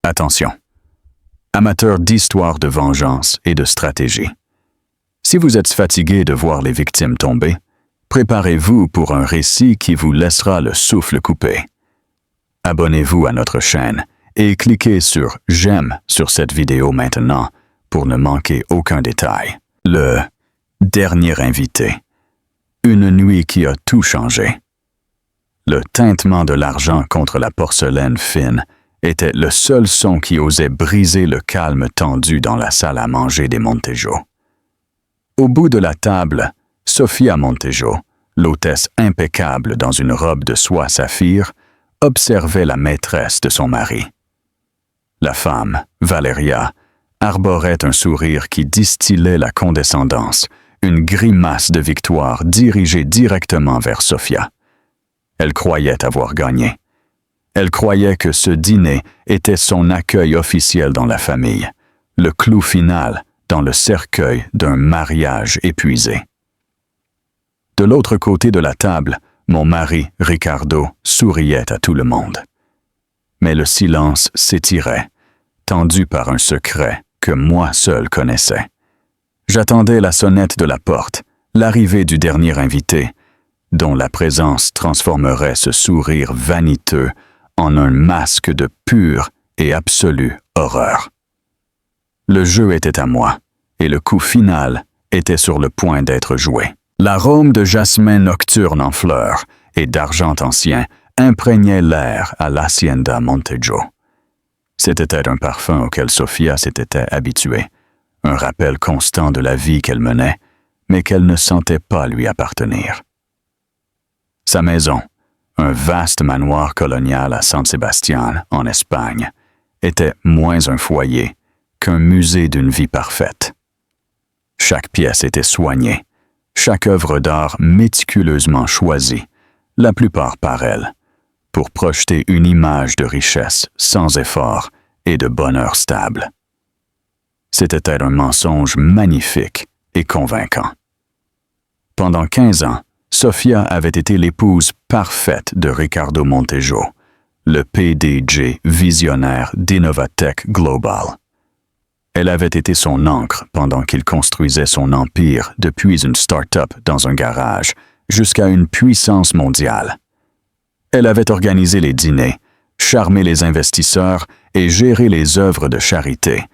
Attention, amateurs d'histoires de vengeance et de stratégie. Si vous êtes fatigué de voir les victimes tomber, préparez-vous pour un récit qui vous laissera le souffle coupé. Abonnez-vous à notre chaîne et cliquez sur « J'aime » sur cette vidéo maintenant pour ne manquer aucun détail. Le dernier invité. Une nuit qui a tout changé. Le tintement de l'argent contre la porcelaine fine était le seul son qui osait briser le calme tendu dans la salle à manger des Montejo. Au bout de la table, Sofia Montejo, l'hôtesse impeccable dans une robe de soie saphir, observait la maîtresse de son mari. La femme, Valeria, arborait un sourire qui distillait la condescendance, une grimace de victoire dirigée directement vers Sofia. Elle croyait avoir gagné. Elle croyait que ce dîner était son accueil officiel dans la famille, le clou final dans le cercueil d'un mariage épuisé. De l'autre côté de la table, mon mari, Ricardo, souriait à tout le monde. Mais le silence s'étirait, tendu par un secret que moi seul connaissais. J'attendais la sonnette de la porte, l'arrivée du dernier invité, dont la présence transformerait ce sourire vaniteux en un masque de pure et absolue horreur. Le jeu était à moi, et le coup final était sur le point d'être joué. L'arôme de jasmin nocturne en fleurs et d'argent ancien imprégnait l'air à l'Hacienda Montejo. C'était un parfum auquel Sofia s'était habituée, un rappel constant de la vie qu'elle menait, mais qu'elle ne sentait pas lui appartenir. Sa maison, un vaste manoir colonial à San Sebastián, en Espagne, était moins un foyer qu'un musée d'une vie parfaite. Chaque pièce était soignée, chaque œuvre d'art méticuleusement choisie, la plupart par elle, pour projeter une image de richesse sans effort et de bonheur stable. C'était un mensonge magnifique et convaincant. Pendant 15 ans, Sofia avait été l'épouse parfaite de Ricardo Montejo, le PDG visionnaire d'Innovatech Global. Elle avait été son ancre pendant qu'il construisait son empire depuis une start-up dans un garage jusqu'à une puissance mondiale. Elle avait organisé les dîners, charmé les investisseurs et géré les œuvres de charité,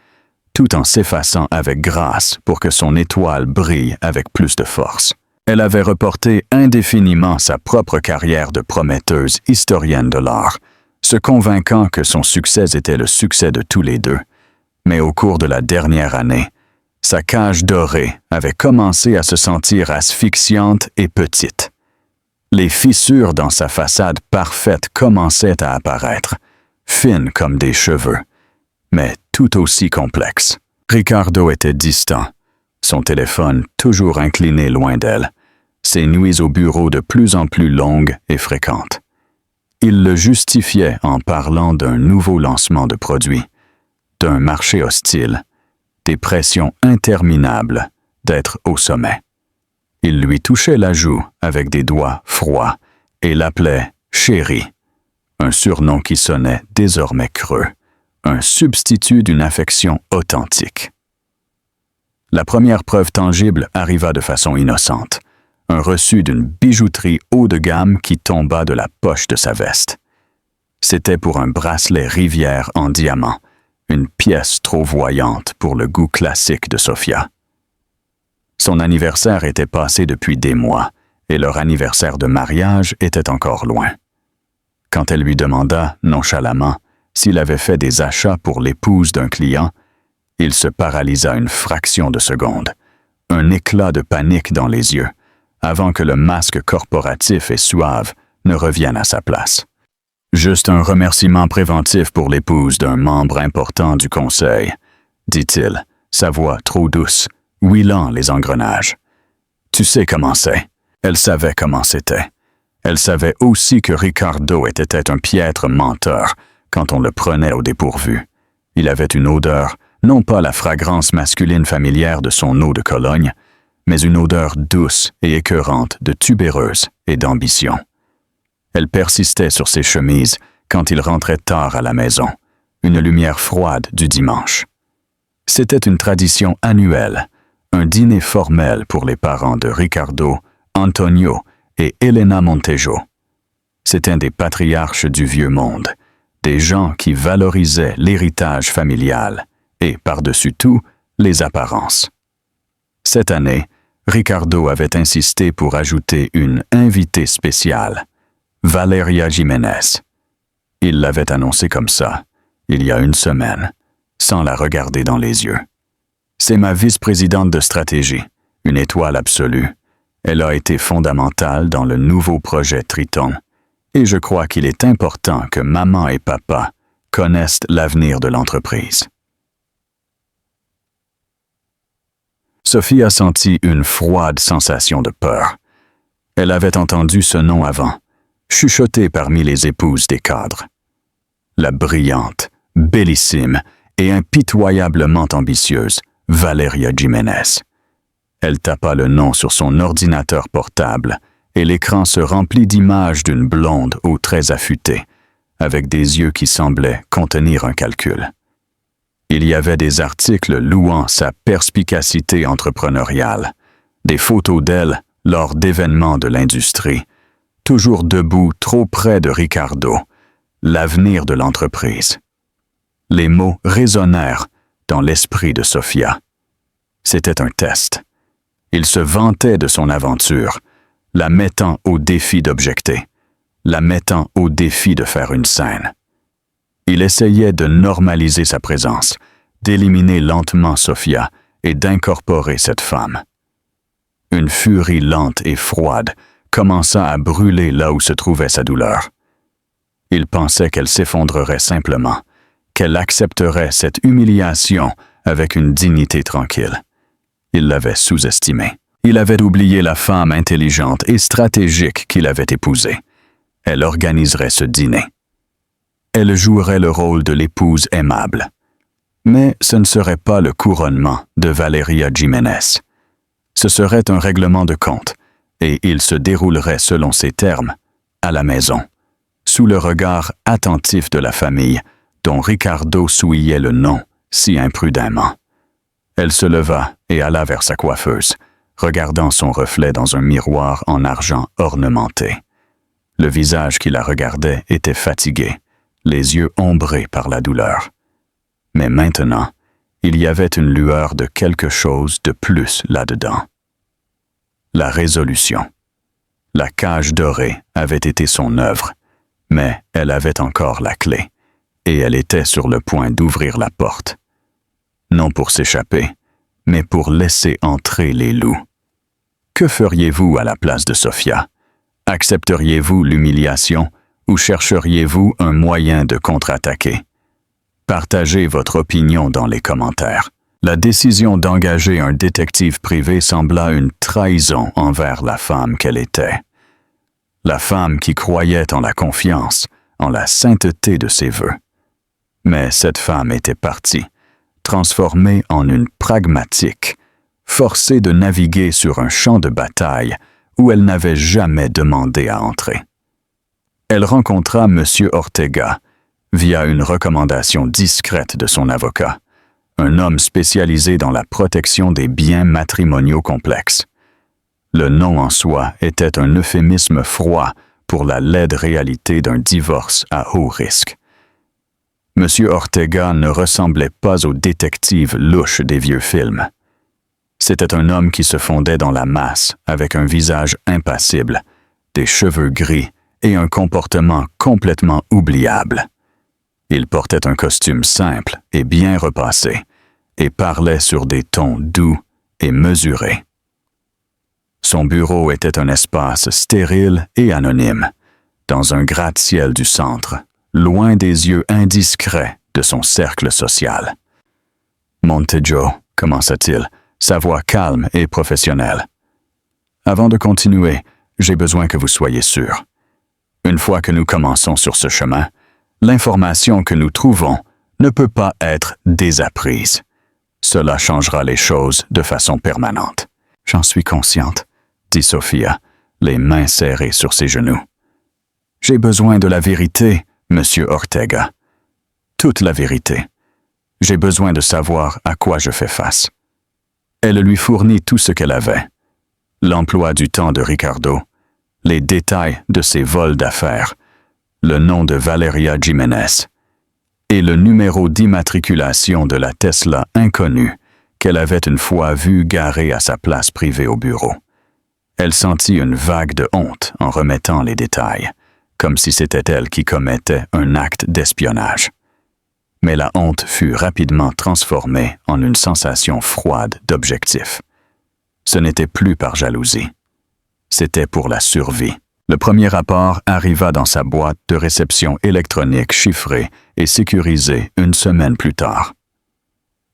tout en s'effaçant avec grâce pour que son étoile brille avec plus de force. Elle avait reporté indéfiniment sa propre carrière de prometteuse historienne de l'art, se convainquant que son succès était le succès de tous les deux. Mais au cours de la dernière année, sa cage dorée avait commencé à se sentir asphyxiante et petite. Les fissures dans sa façade parfaite commençaient à apparaître, fines comme des cheveux, mais tout aussi complexes. Ricardo était distant, son téléphone toujours incliné loin d'elle, ses nuits au bureau de plus en plus longues et fréquentes. Il le justifiait en parlant d'un nouveau lancement de produits, d'un marché hostile, des pressions interminables d'être au sommet. Il lui touchait la joue avec des doigts froids et l'appelait « chérie », un surnom qui sonnait désormais creux, un substitut d'une affection authentique. La première preuve tangible arriva de façon innocente, un reçu d'une bijouterie haut de gamme qui tomba de la poche de sa veste. C'était pour un bracelet Rivière en diamant, une pièce trop voyante pour le goût classique de Sofia. Son anniversaire était passé depuis des mois, et leur anniversaire de mariage était encore loin. Quand elle lui demanda, nonchalamment, s'il avait fait des achats pour l'épouse d'un client, il se paralysa une fraction de seconde, un éclat de panique dans les yeux, avant que le masque corporatif et suave ne revienne à sa place. Juste un remerciement préventif pour l'épouse d'un membre important du conseil, dit-il, sa voix trop douce, huilant les engrenages. Tu sais comment c'est. Elle savait comment c'était. Elle savait aussi que Ricardo était un piètre menteur quand on le prenait au dépourvu. Il avait une odeur, non pas la fragrance masculine familière de son eau de Cologne, mais une odeur douce et écœurante de tubéreuse et d'ambition. Elle persistait sur ses chemises quand il rentrait tard à la maison, une lumière froide du dimanche. C'était une tradition annuelle, un dîner formel pour les parents de Ricardo, Antonio et Elena Montejo. C'étaient des patriarches du vieux monde, des gens qui valorisaient l'héritage familial et, par-dessus tout, les apparences. Cette année, Ricardo avait insisté pour ajouter une invitée spéciale, Valeria Jiménez. Il l'avait annoncé comme ça, il y a une semaine, sans la regarder dans les yeux. C'est ma vice-présidente de stratégie, une étoile absolue. Elle a été fondamentale dans le nouveau projet Triton, et je crois qu'il est important que maman et papa connaissent l'avenir de l'entreprise. Sophie a senti une froide sensation de peur. Elle avait entendu ce nom avant, chuchoté parmi les épouses des cadres. La brillante, bellissime et impitoyablement ambitieuse Valeria Jiménez. Elle tapa le nom sur son ordinateur portable et l'écran se remplit d'images d'une blonde aux traits affûtés, avec des yeux qui semblaient contenir un calcul. Il y avait des articles louant sa perspicacité entrepreneuriale, des photos d'elle lors d'événements de l'industrie, toujours debout trop près de Ricardo, l'avenir de l'entreprise. Les mots résonnèrent dans l'esprit de Sofia. C'était un test. Il se vantait de son aventure, la mettant au défi d'objecter, la mettant au défi de faire une scène. Il essayait de normaliser sa présence, d'éliminer lentement Sofia et d'incorporer cette femme. Une furie lente et froide commença à brûler là où se trouvait sa douleur. Il pensait qu'elle s'effondrerait simplement, qu'elle accepterait cette humiliation avec une dignité tranquille. Il l'avait sous-estimée. Il avait oublié la femme intelligente et stratégique qu'il avait épousée. Elle organiserait ce dîner. Elle jouerait le rôle de l'épouse aimable. Mais ce ne serait pas le couronnement de Valeria Jiménez. Ce serait un règlement de compte, et il se déroulerait selon ses termes, à la maison, sous le regard attentif de la famille, dont Ricardo souillait le nom si imprudemment. Elle se leva et alla vers sa coiffeuse, regardant son reflet dans un miroir en argent ornementé. Le visage qui la regardait était fatigué, les yeux ombrés par la douleur. Mais maintenant, il y avait une lueur de quelque chose de plus là-dedans. La résolution. La cage dorée avait été son œuvre, mais elle avait encore la clé, et elle était sur le point d'ouvrir la porte. Non pour s'échapper, mais pour laisser entrer les loups. Que feriez-vous à la place de Sofia? Accepteriez-vous l'humiliation ou chercheriez-vous un moyen de contre-attaquer? Partagez votre opinion dans les commentaires. La décision d'engager un détective privé sembla une trahison envers la femme qu'elle était. La femme qui croyait en la confiance, en la sainteté de ses vœux. Mais cette femme était partie, transformée en une pragmatique, forcée de naviguer sur un champ de bataille où elle n'avait jamais demandé à entrer. Elle rencontra M. Ortega via une recommandation discrète de son avocat, un homme spécialisé dans la protection des biens matrimoniaux complexes. Le nom en soi était un euphémisme froid pour la laide réalité d'un divorce à haut risque. M. Ortega ne ressemblait pas au détective louche des vieux films. C'était un homme qui se fondait dans la masse avec un visage impassible, des cheveux gris et un comportement complètement oubliable. Il portait un costume simple et bien repassé et parlait sur des tons doux et mesurés. Son bureau était un espace stérile et anonyme, dans un gratte-ciel du centre, loin des yeux indiscrets de son cercle social. « Montejo », commença-t-il, sa voix calme et professionnelle. « Avant de continuer, j'ai besoin que vous soyez sûr. Une fois que nous commençons sur ce chemin, l'information que nous trouvons ne peut pas être désapprise. Cela changera les choses de façon permanente. »« J'en suis consciente, » dit Sofia, les mains serrées sur ses genoux. « J'ai besoin de la vérité, Monsieur Ortega. toute la vérité. J'ai besoin de savoir à quoi je fais face. » Elle lui fournit tout ce qu'elle avait. L'emploi du temps de Ricardo, les détails de ses vols d'affaires, le nom de Valeria Jiménez et le numéro d'immatriculation de la Tesla inconnue qu'elle avait une fois vue garée à sa place privée au bureau. Elle sentit une vague de honte en remettant les détails, comme si c'était elle qui commettait un acte d'espionnage. Mais la honte fut rapidement transformée en une sensation froide d'objectif. Ce n'était plus par jalousie. C'était pour la survie. Le premier rapport arriva dans sa boîte de réception électronique chiffrée et sécurisée une semaine plus tard.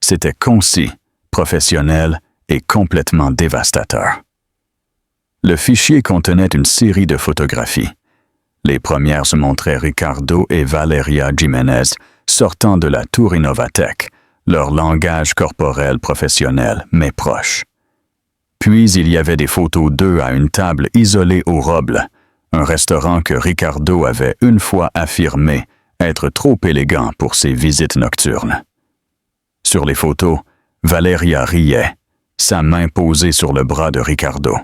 C'était concis, professionnel et complètement dévastateur. Le fichier contenait une série de photographies. Les premières se montraient Ricardo et Valeria Jiménez sortant de la tour Innovatec, leur langage corporel professionnel mais proche. Puis il y avait des photos d'eux à une table isolée au Roble, un restaurant que Ricardo avait une fois affirmé être trop élégant pour ses visites nocturnes. Sur les photos, Valeria riait, sa main posée sur le bras de Ricardo.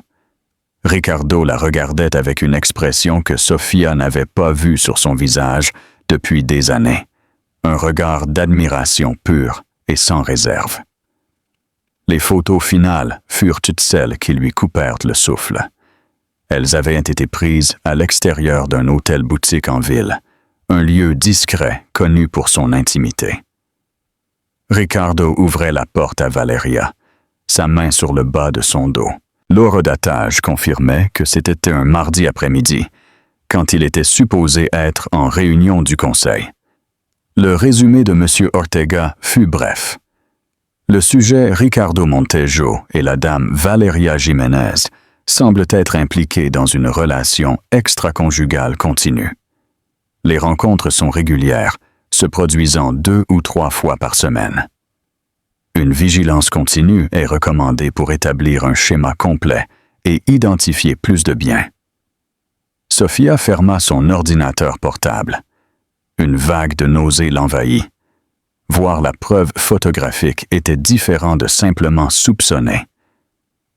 Ricardo la regardait avec une expression que Sofia n'avait pas vue sur son visage depuis des années, un regard d'admiration pure et sans réserve. Les photos finales furent toutes celles qui lui coupèrent le souffle. Elles avaient été prises à l'extérieur d'un hôtel-boutique en ville, un lieu discret connu pour son intimité. Ricardo ouvrait la porte à Valeria, sa main sur le bas de son dos. L'horodatage confirmait que c'était un mardi après-midi, quand il était supposé être en réunion du conseil. Le résumé de M. Ortega fut bref. Le sujet Ricardo Montejo et la dame Valeria Jiménez semblent être impliqués dans une relation extra-conjugale continue. Les rencontres sont régulières, se produisant 2 ou 3 fois par semaine. Une vigilance continue est recommandée pour établir un schéma complet et identifier plus de biens. Sofia ferma son ordinateur portable. Une vague de nausée l'envahit. Voir la preuve photographique était différent de simplement soupçonner.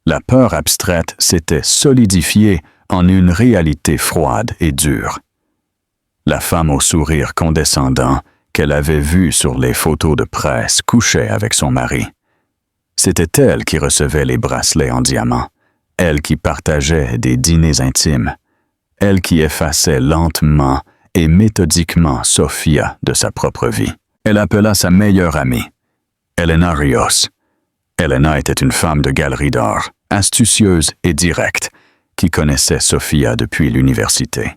La peur abstraite s'était solidifiée en une réalité froide et dure. La femme au sourire condescendant qu'elle avait vue sur les photos de presse couchait avec son mari. C'était elle qui recevait les bracelets en diamant, elle qui partageait des dîners intimes, elle qui effaçait lentement et méthodiquement Sofia de sa propre vie. Elle appela sa meilleure amie, Elena Rios. Elena était une femme de galerie d'art, astucieuse et directe, qui connaissait Sofia depuis l'université.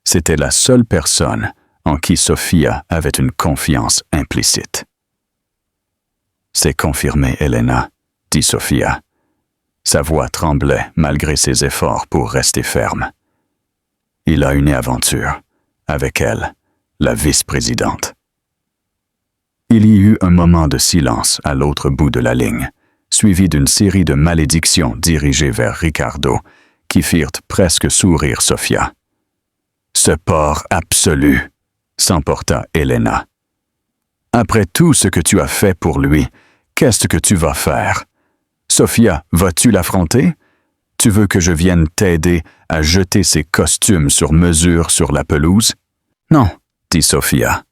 C'était la seule personne en qui Sofia avait une confiance implicite. « C'est confirmé, Elena, » dit Sofia. Sa voix tremblait malgré ses efforts pour rester ferme. Il a une aventure, avec elle, la vice-présidente. Il y eut un moment de silence à l'autre bout de la ligne, suivi d'une série de malédictions dirigées vers Ricardo, qui firent presque sourire Sofia. « Ce porc absolu !» s'emporta Elena. « Après tout ce que tu as fait pour lui, qu'est-ce que tu vas faire? Sofia, vas-tu l'affronter? Tu veux que je vienne t'aider à jeter ses costumes sur mesure sur la pelouse? » « Non, » dit Sofia.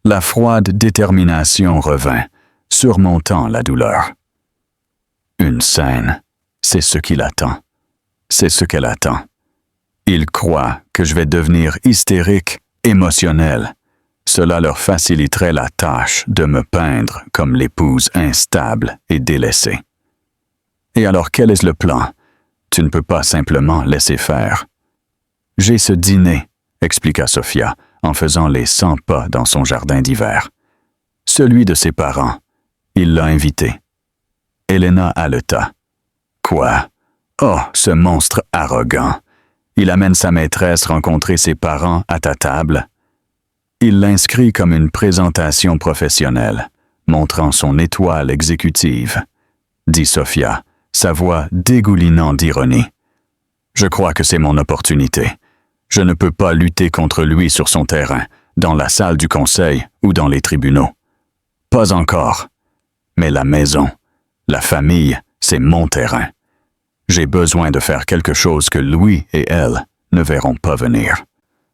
La froide détermination revint, surmontant la douleur. Une scène, c'est ce qui l'attend. C'est ce qu'elle attend. Ils croient que je vais devenir hystérique, émotionnel. Cela leur faciliterait la tâche de me peindre comme l'épouse instable et délaissée. Et alors quel est le plan? Tu ne peux pas simplement laisser faire. J'ai ce dîner, expliqua Sofia, en faisant les 100 pas dans son jardin d'hiver. Celui de ses parents. Il l'a invité. Elena haleta. Quoi? Oh, ce monstre arrogant! Il amène sa maîtresse rencontrer ses parents à ta table. Il l'inscrit comme une présentation professionnelle, montrant son étoile exécutive, dit Sofia, sa voix dégoulinant d'ironie. Je crois que c'est mon opportunité. Je ne peux pas lutter contre lui sur son terrain, dans la salle du conseil ou dans les tribunaux. Pas encore. Mais la maison, la famille, c'est mon terrain. J'ai besoin de faire quelque chose que Louis et elle ne verront pas venir.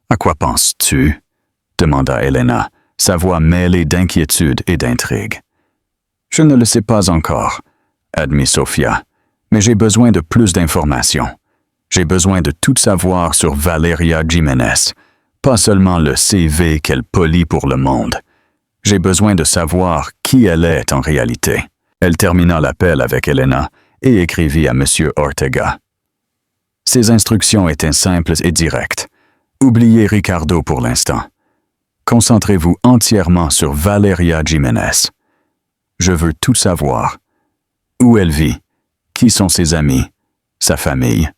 À quoi penses-tu? Demanda Helena, sa voix mêlée d'inquiétude et d'intrigue. Je ne le sais pas encore, admit Sophia, mais j'ai besoin de plus d'informations. J'ai besoin de tout savoir sur Valeria Jiménez, pas seulement le CV qu'elle polit pour le monde. J'ai besoin de savoir qui elle est en réalité. Elle termina l'appel avec Helena et écrivit à M. Ortega. Ses instructions étaient simples et directes. Oubliez Ricardo pour l'instant. Concentrez-vous entièrement sur Valeria Jiménez. Je veux tout savoir. Où elle vit, qui sont ses amis, sa famille,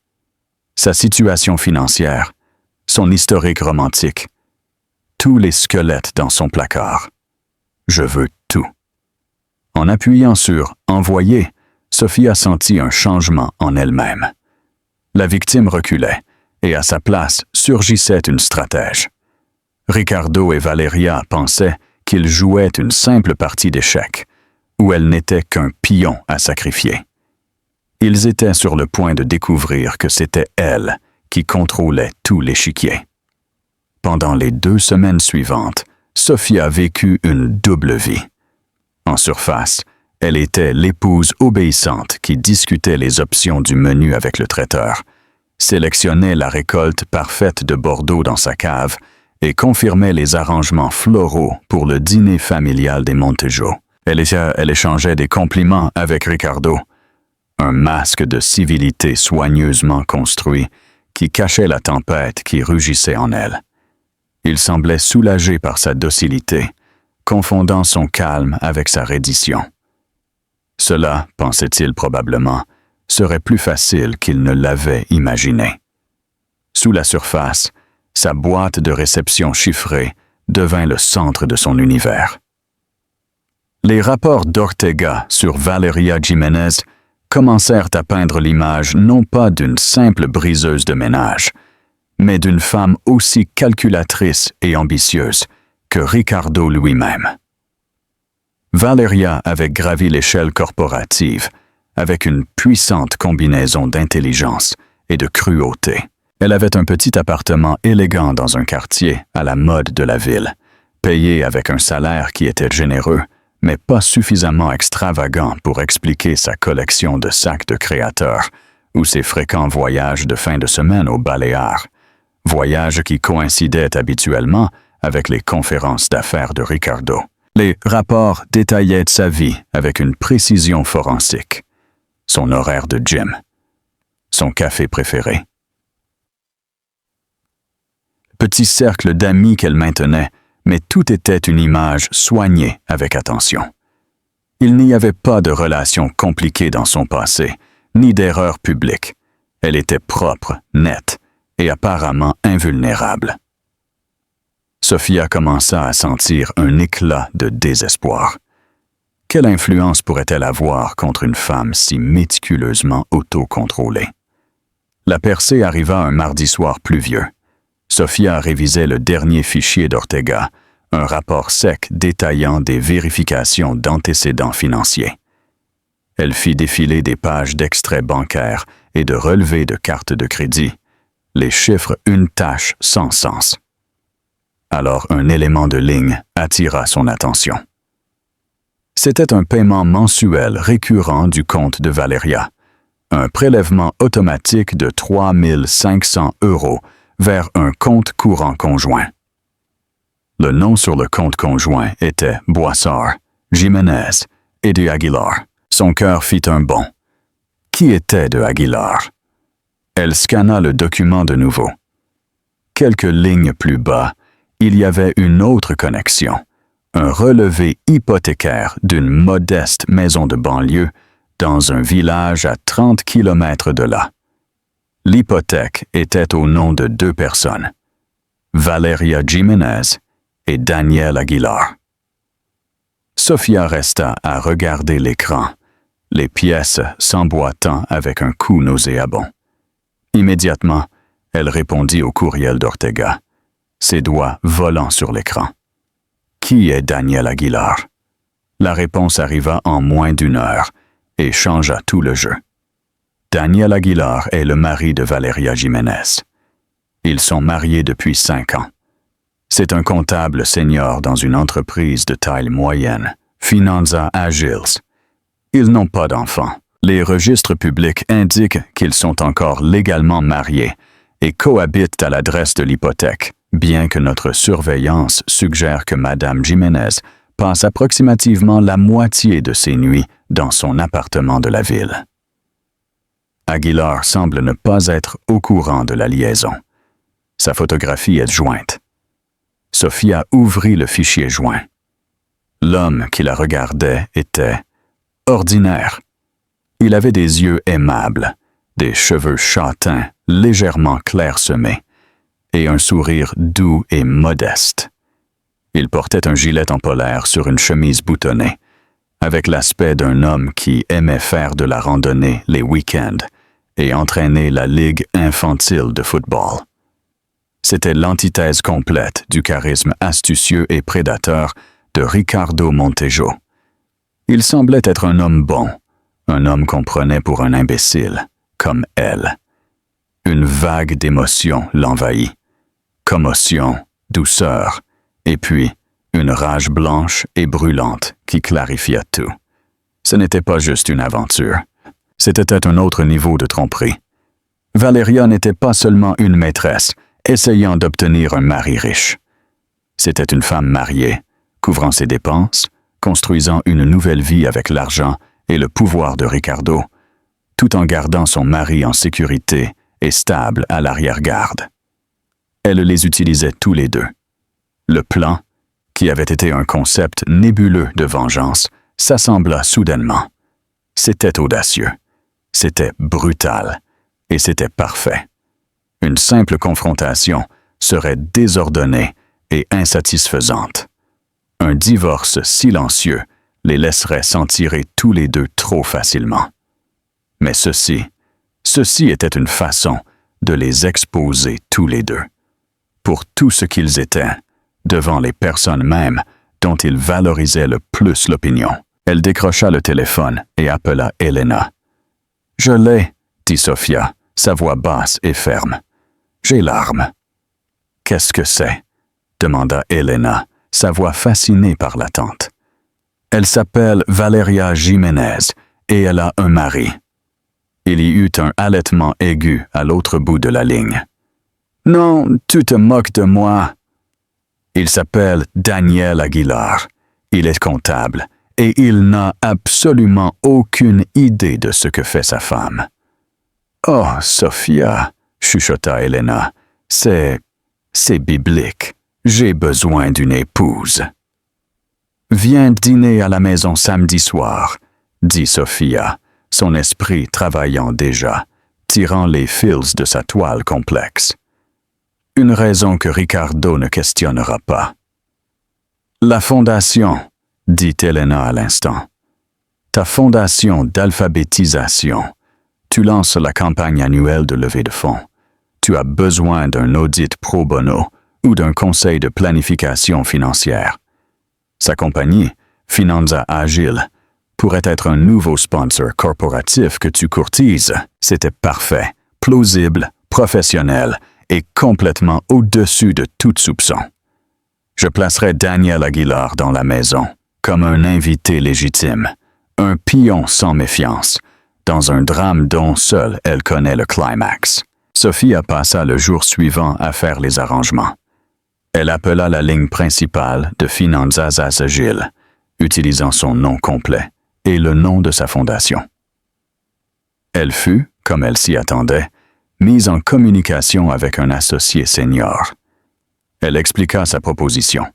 sa situation financière, son historique romantique, tous les squelettes dans son placard. Je veux tout. En appuyant sur « Envoyer », Sophia sentit un changement en elle-même. La victime reculait, et à sa place surgissait une stratège. Ricardo et Valeria pensaient qu'ils jouaient une simple partie d'échecs, où elle n'était qu'un pion à sacrifier. Ils étaient sur le point de découvrir que c'était elle qui contrôlait tout l'échiquier. Pendant les 2 semaines suivantes, Sophia vécut une double vie. En surface, elle était l'épouse obéissante qui discutait les options du menu avec le traiteur, sélectionnait la récolte parfaite de Bordeaux dans sa cave et confirmait les arrangements floraux pour le dîner familial des Montejo. Elle échangeait des compliments avec Ricardo, un masque de civilité soigneusement construit qui cachait la tempête qui rugissait en elle. Il semblait soulagé par sa docilité, confondant son calme avec sa reddition. Cela, pensait-il probablement, serait plus facile qu'il ne l'avait imaginé. Sous la surface, sa boîte de réception chiffrée devint le centre de son univers. Les rapports d'Ortega sur Valeria Jiménez commencèrent à peindre l'image non pas d'une simple briseuse de ménage, mais d'une femme aussi calculatrice et ambitieuse que Ricardo lui-même. Valeria avait gravi l'échelle corporative avec une puissante combinaison d'intelligence et de cruauté. Elle avait un petit appartement élégant dans un quartier à la mode de la ville, payé avec un salaire qui était généreux, mais pas suffisamment extravagant pour expliquer sa collection de sacs de créateurs ou ses fréquents voyages de fin de semaine aux Baléares, voyages qui coïncidaient habituellement avec les conférences d'affaires de Ricardo. Les rapports détaillaient sa vie avec une précision forensique. Son horaire de gym, son café préféré. Petit cercle d'amis qu'elle maintenait, mais tout était une image soignée avec attention. Il n'y avait pas de relations compliquées dans son passé, ni d'erreurs publiques. Elle était propre, nette et apparemment invulnérable. Sophia commença à sentir un éclat de désespoir. Quelle influence pourrait-elle avoir contre une femme si méticuleusement autocontrôlée? La percée arriva un mardi soir pluvieux. Sophia révisait le dernier fichier d'Ortega, un rapport sec détaillant des vérifications d'antécédents financiers. Elle fit défiler des pages d'extraits bancaires et de relevés de cartes de crédit, les chiffres une tâche sans sens. Alors un élément de ligne attira son attention. C'était un paiement mensuel récurrent du compte de Valeria, un prélèvement automatique de 3 500 € vers un compte courant conjoint. Le nom sur le compte conjoint était Boissard, Jiménez et de Aguilar. Son cœur fit un bond. Qui était de Aguilar? Elle scanna le document de nouveau. Quelques lignes plus bas, il y avait une autre connexion, un relevé hypothécaire d'une modeste maison de banlieue dans un village à 30 kilomètres de là. L'hypothèque était au nom de 2 personnes, Valeria Jiménez et Daniel Aguilar. Sophia resta à regarder l'écran, les pièces s'emboîtant avec un coup nauséabond. Immédiatement, elle répondit au courriel d'Ortega. ses doigts volant sur l'écran. Qui est Daniel Aguilar? La réponse arriva en moins d'une heure et changea tout le jeu. Daniel Aguilar est le mari de Valeria Jiménez. Ils sont mariés depuis 5 ans. C'est un comptable senior dans une entreprise de taille moyenne, Finanza Agiles. Ils n'ont pas d'enfants. Les registres publics indiquent qu'ils sont encore légalement mariés et cohabitent à l'adresse de l'hypothèque, bien que notre surveillance suggère que Madame Jiménez passe approximativement la moitié de ses nuits dans son appartement de la ville. Aguilar semble ne pas être au courant de la liaison. Sa photographie est jointe. Sophia ouvrit le fichier joint. L'homme qui la regardait était ordinaire. Il avait des yeux aimables, des cheveux châtains légèrement clairsemés et un sourire doux et modeste. Il portait un gilet en polaire sur une chemise boutonnée, avec l'aspect d'un homme qui aimait faire de la randonnée les week-ends et entraîner la ligue infantile de football. C'était l'antithèse complète du charisme astucieux et prédateur de Ricardo Montejo. Il semblait être un homme bon, un homme qu'on prenait pour un imbécile, comme elle. Une vague d'émotion l'envahit. Commotion, douceur, et puis une rage blanche et brûlante qui clarifia tout. Ce n'était pas juste une aventure. C'était un autre niveau de tromperie. Valeria n'était pas seulement une maîtresse, essayant d'obtenir un mari riche. C'était une femme mariée, couvrant ses dépenses, construisant une nouvelle vie avec l'argent et le pouvoir de Ricardo, tout en gardant son mari en sécurité et stable à l'arrière-garde. Elle les utilisait tous les deux. Le plan, qui avait été un concept nébuleux de vengeance, s'assembla soudainement. C'était audacieux, c'était brutal, et c'était parfait. Une simple confrontation serait désordonnée et insatisfaisante. Un divorce silencieux les laisserait s'en tirer tous les deux trop facilement. Mais ceci était une façon de les exposer tous les deux, pour tout ce qu'ils étaient, devant les personnes mêmes dont ils valorisaient le plus l'opinion. Elle décrocha le téléphone et appela Elena. « Je l'ai, » dit Sophia, sa voix basse et ferme. « J'ai l'arme. »« Qu'est-ce que c'est ?» demanda Elena, sa voix fascinée par l'attente. « Elle s'appelle Valeria Jiménez et elle a un mari. » Il y eut un halètement aigu à l'autre bout de la ligne. « Non, tu te moques de moi. » Il s'appelle Daniel Aguilar. Il est comptable et il n'a absolument aucune idée de ce que fait sa femme. « Oh, Sophia, » chuchota Elena, « c'est biblique. J'ai besoin d'une épouse. » « Viens dîner à la maison samedi soir, » dit Sophia, son esprit travaillant déjà, tirant les fils de sa toile complexe. Une raison que Ricardo ne questionnera pas. « La fondation, » dit Elena à l'instant. « Ta fondation d'alphabétisation. Tu lances la campagne annuelle de levée de fonds. Tu as besoin d'un audit pro bono ou d'un conseil de planification financière. Sa compagnie, Finanza Agile, pourrait être un nouveau sponsor corporatif que tu courtises. C'était parfait, plausible, professionnel et complètement au-dessus de toute soupçon. Je placerai Daniel Aguilar dans la maison, comme un invité légitime, un pion sans méfiance, dans un drame dont seule elle connaît le climax. Sophia passa le jour suivant à faire les arrangements. Elle appela la ligne principale de Finanzas Agile, utilisant son nom complet et le nom de sa fondation. Elle fut, comme elle s'y attendait, mise en communication avec un associé senior. Elle expliqua sa proposition,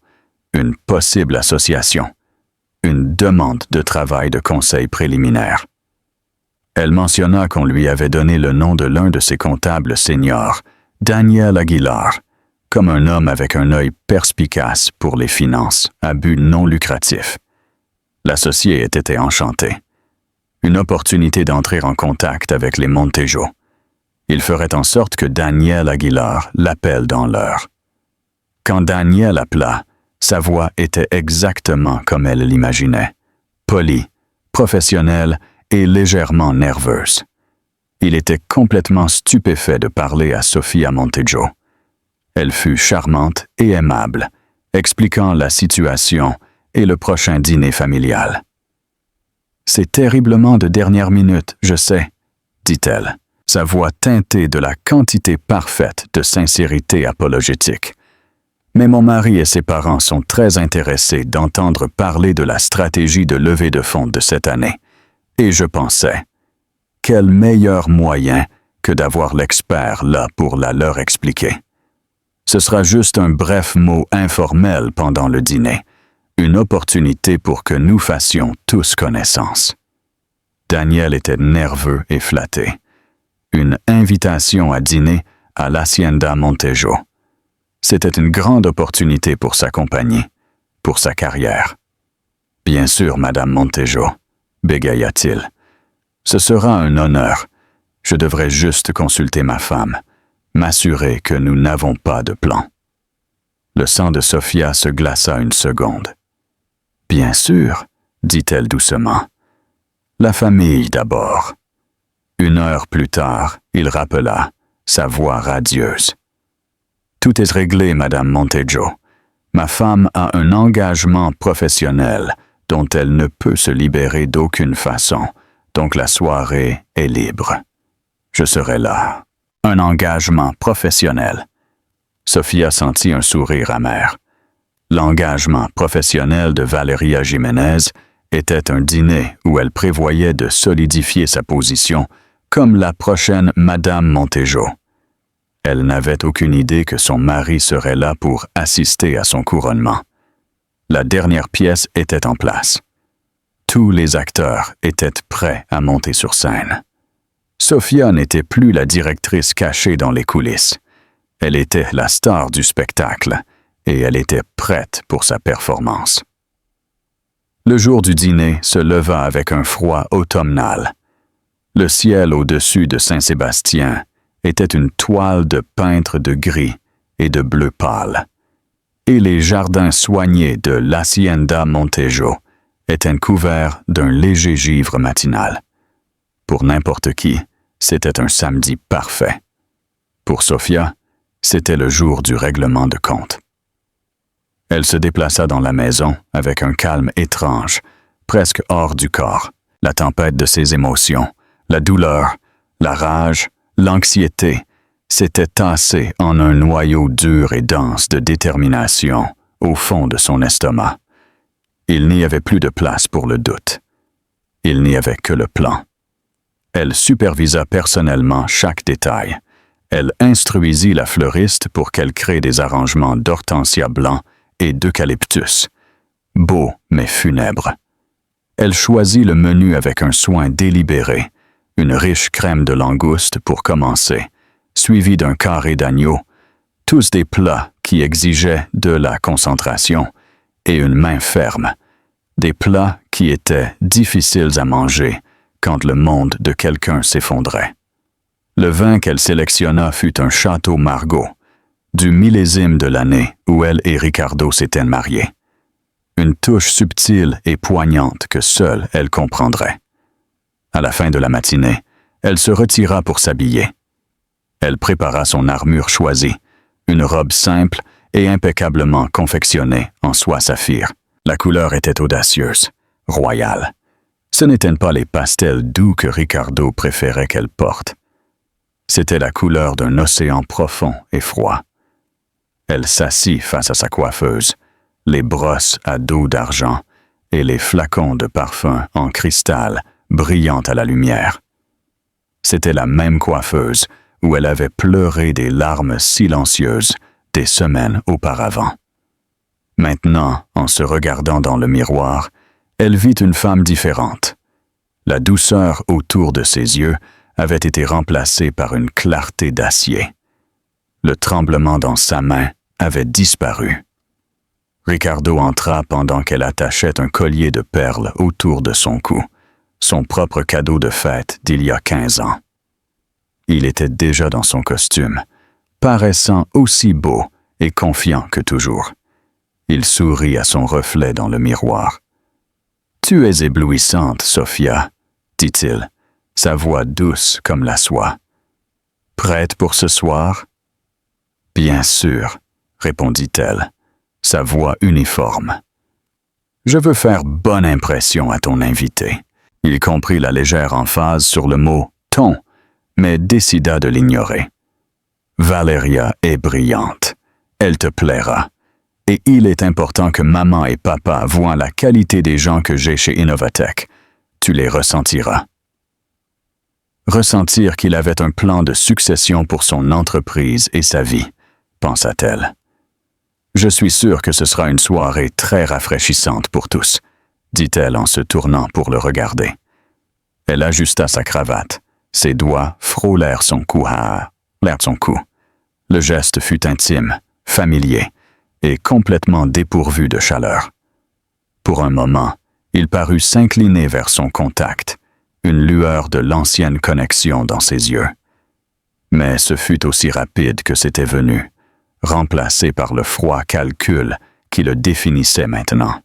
une possible association, une demande de travail de conseil préliminaire. Elle mentionna qu'on lui avait donné le nom de l'un de ses comptables seniors, Daniel Aguilar, comme un homme avec un œil perspicace pour les finances à but non lucratif. L'associé était enchanté. Une opportunité d'entrer en contact avec les Montejo. Il ferait en sorte que Daniel Aguilar l'appelle dans l'heure. Quand Daniel appela, sa voix était exactement comme elle l'imaginait, polie, professionnelle et légèrement nerveuse. Il était complètement stupéfait de parler à Sofia Montejo. Elle fut charmante et aimable, expliquant la situation et le prochain dîner familial. « C'est terriblement de dernière minute, je sais, » dit-elle, sa voix teintée de la quantité parfaite de sincérité apologétique. Mais mon mari et ses parents sont très intéressés d'entendre parler de la stratégie de levée de fonds de cette année. Et je pensais, quel meilleur moyen que d'avoir l'expert là pour la leur expliquer. Ce sera juste un bref mot informel pendant le dîner, une opportunité pour que nous fassions tous connaissance. Daniel était nerveux et flatté. Une invitation à dîner à l'Hacienda Montejo. C'était une grande opportunité pour sa compagnie, pour sa carrière. « Bien sûr, Madame Montejo, » bégaya-t-il. « Ce sera un honneur. Je devrais juste consulter ma femme, m'assurer que nous n'avons pas de plan. » Le sang de Sofia se glaça une seconde. « Bien sûr, » dit-elle doucement. « La famille d'abord. » 1 heure plus tard, il rappela, sa voix radieuse. « Tout est réglé, Madame Montejo. Ma femme a un engagement professionnel dont elle ne peut se libérer d'aucune façon, donc la soirée est libre. Je serai là. » Un engagement professionnel. Sofia sentit un sourire amer. L'engagement professionnel de Valeria Jiménez était un dîner où elle prévoyait de solidifier sa position comme la prochaine Madame Montejo. Elle n'avait aucune idée que son mari serait là pour assister à son couronnement. La dernière pièce était en place. Tous les acteurs étaient prêts à monter sur scène. Sofia n'était plus la directrice cachée dans les coulisses. Elle était la star du spectacle et elle était prête pour sa performance. Le jour du dîner se leva avec un froid automnal. Le ciel au-dessus de Saint-Sébastien était une toile de peintre de gris et de bleu pâle, et les jardins soignés de l'Hacienda Montejo étaient couverts d'un léger givre matinal. Pour n'importe qui, c'était un samedi parfait. Pour Sofia, c'était le jour du règlement de compte. Elle se déplaça dans la maison avec un calme étrange, presque hors du corps. La tempête de ses émotions, la douleur, la rage, l'anxiété s'était tassée en un noyau dur et dense de détermination au fond de son estomac. Il n'y avait plus de place pour le doute. Il n'y avait que le plan. Elle supervisa personnellement chaque détail. Elle instruisit la fleuriste pour qu'elle crée des arrangements d'hortensia blanc et d'eucalyptus, beaux mais funèbres. Elle choisit le menu avec un soin délibéré, une riche crème de langouste pour commencer, suivie d'un carré d'agneau, tous des plats qui exigeaient de la concentration et une main ferme, des plats qui étaient difficiles à manger quand le monde de quelqu'un s'effondrait. Le vin qu'elle sélectionna fut un Château Margaux, du millésime de l'année où elle et Ricardo s'étaient mariés. Une touche subtile et poignante que seule elle comprendrait. À la fin de la matinée, elle se retira pour s'habiller. Elle prépara son armure choisie, une robe simple et impeccablement confectionnée en soie saphir. La couleur était audacieuse, royale. Ce n'étaient pas les pastels doux que Ricardo préférait qu'elle porte. C'était la couleur d'un océan profond et froid. Elle s'assit face à sa coiffeuse, les brosses à dos d'argent et les flacons de parfum en cristal brillant à la lumière. C'était la même coiffeuse où elle avait pleuré des larmes silencieuses des semaines auparavant. Maintenant, en se regardant dans le miroir, elle vit une femme différente. La douceur autour de ses yeux avait été remplacée par une clarté d'acier. Le tremblement dans sa main avait disparu. Ricardo entra pendant qu'elle attachait un collier de perles autour de son cou, son propre cadeau de fête d'il y a 15 ans. Il était déjà dans son costume, paraissant aussi beau et confiant que toujours. Il sourit à son reflet dans le miroir. « Tu es éblouissante, Sophia, » dit-il, sa voix douce comme la soie. « Prête pour ce soir? » « Bien sûr, » répondit-elle, sa voix uniforme. « Je veux faire bonne impression à ton invité. » Il comprit la légère emphase sur le mot « ton », mais décida de l'ignorer. « Valeria est brillante. Elle te plaira. Et il est important que maman et papa voient la qualité des gens que j'ai chez Innovatech. Tu les ressentiras. » Ressentir qu'il avait un plan de succession pour son entreprise et sa vie, pensa-t-elle. « Je suis sûre que ce sera une soirée très rafraîchissante pour tous, » dit-elle en se tournant pour le regarder. Elle ajusta sa cravate. Ses doigts frôlèrent son cou. Le geste fut intime, familier et complètement dépourvu de chaleur. Pour un moment, il parut s'incliner vers son contact, une lueur de l'ancienne connexion dans ses yeux. Mais ce fut aussi rapide que c'était venu, remplacé par le froid calcul qui le définissait maintenant.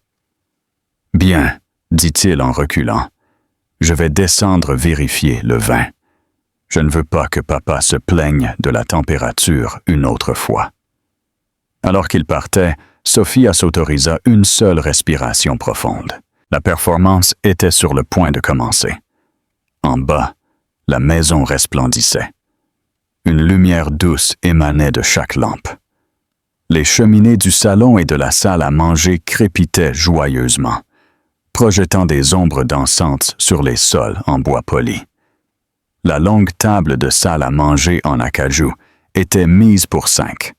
« Bien, » dit-il en reculant, « je vais descendre vérifier le vin. Je ne veux pas que papa se plaigne de la température une autre fois. » Alors qu'il partait, Sophia s'autorisa une seule respiration profonde. La performance était sur le point de commencer. En bas, la maison resplendissait. Une lumière douce émanait de chaque lampe. Les cheminées du salon et de la salle à manger crépitaient joyeusement, projetant des ombres dansantes sur les sols en bois poli. La longue table de salle à manger en acajou était mise pour 5.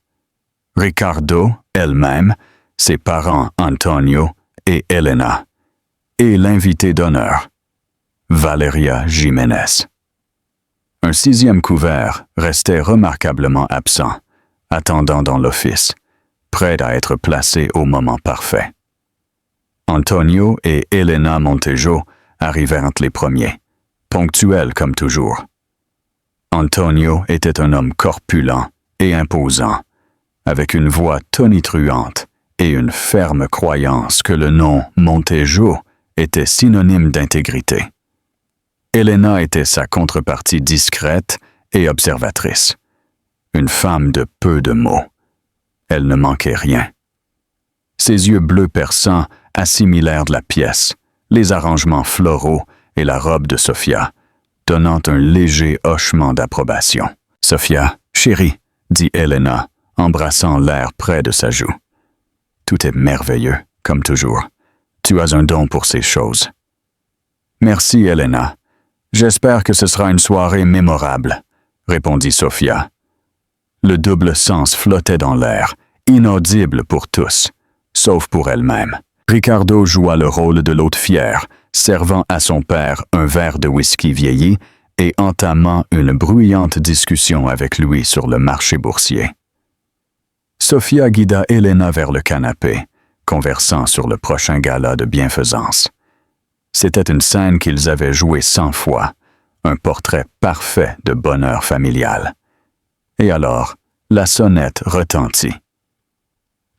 Ricardo, elle-même, ses parents Antonio et Elena, et l'invité d'honneur, Valeria Jiménez. Un 6e couvert restait remarquablement absent, attendant dans l'office, prêt à être placé au moment parfait. Antonio et Elena Montejo arrivèrent les premiers, ponctuels comme toujours. Antonio était un homme corpulent et imposant, avec une voix tonitruante et une ferme croyance que le nom Montejo était synonyme d'intégrité. Elena était sa contrepartie discrète et observatrice, une femme de peu de mots. Elle ne manquait rien. Ses yeux bleus perçants assimilèrent la pièce, les arrangements floraux et la robe de Sophia, donnant un léger hochement d'approbation. « Sophia, chérie, » dit Elena, embrassant l'air près de sa joue. « Tout est merveilleux, comme toujours. Tu as un don pour ces choses. »« Merci, Elena. J'espère que ce sera une soirée mémorable, » répondit Sophia. Le double sens flottait dans l'air, inaudible pour tous, sauf pour elle-même. Ricardo joua le rôle de l'hôte fier, servant à son père un verre de whisky vieilli et entamant une bruyante discussion avec lui sur le marché boursier. Sophia guida Elena vers le canapé, conversant sur le prochain gala de bienfaisance. C'était une scène qu'ils avaient jouée 100 fois, un portrait parfait de bonheur familial. Et alors, la sonnette retentit.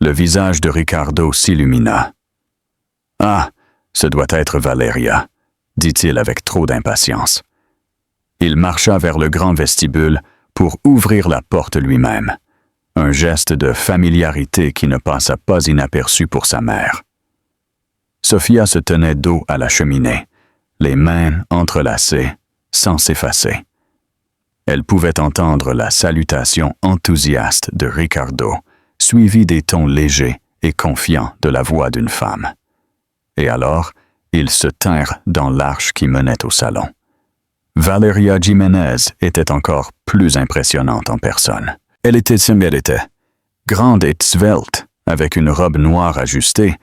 Le visage de Ricardo s'illumina. « Ah, ce doit être Valeria, » dit-il avec trop d'impatience. Il marcha vers le grand vestibule pour ouvrir la porte lui-même, un geste de familiarité qui ne passa pas inaperçu pour sa mère. Sophia se tenait dos à la cheminée, les mains entrelacées, sans s'effacer. Elle pouvait entendre la salutation enthousiaste de Ricardo, suivie des tons légers et confiants de la voix d'une femme. Et alors, ils se tinrent dans l'arche qui menait au salon. Valeria Jiménez était encore plus impressionnante en personne. Elle était grande et svelte, avec une robe noire ajustée,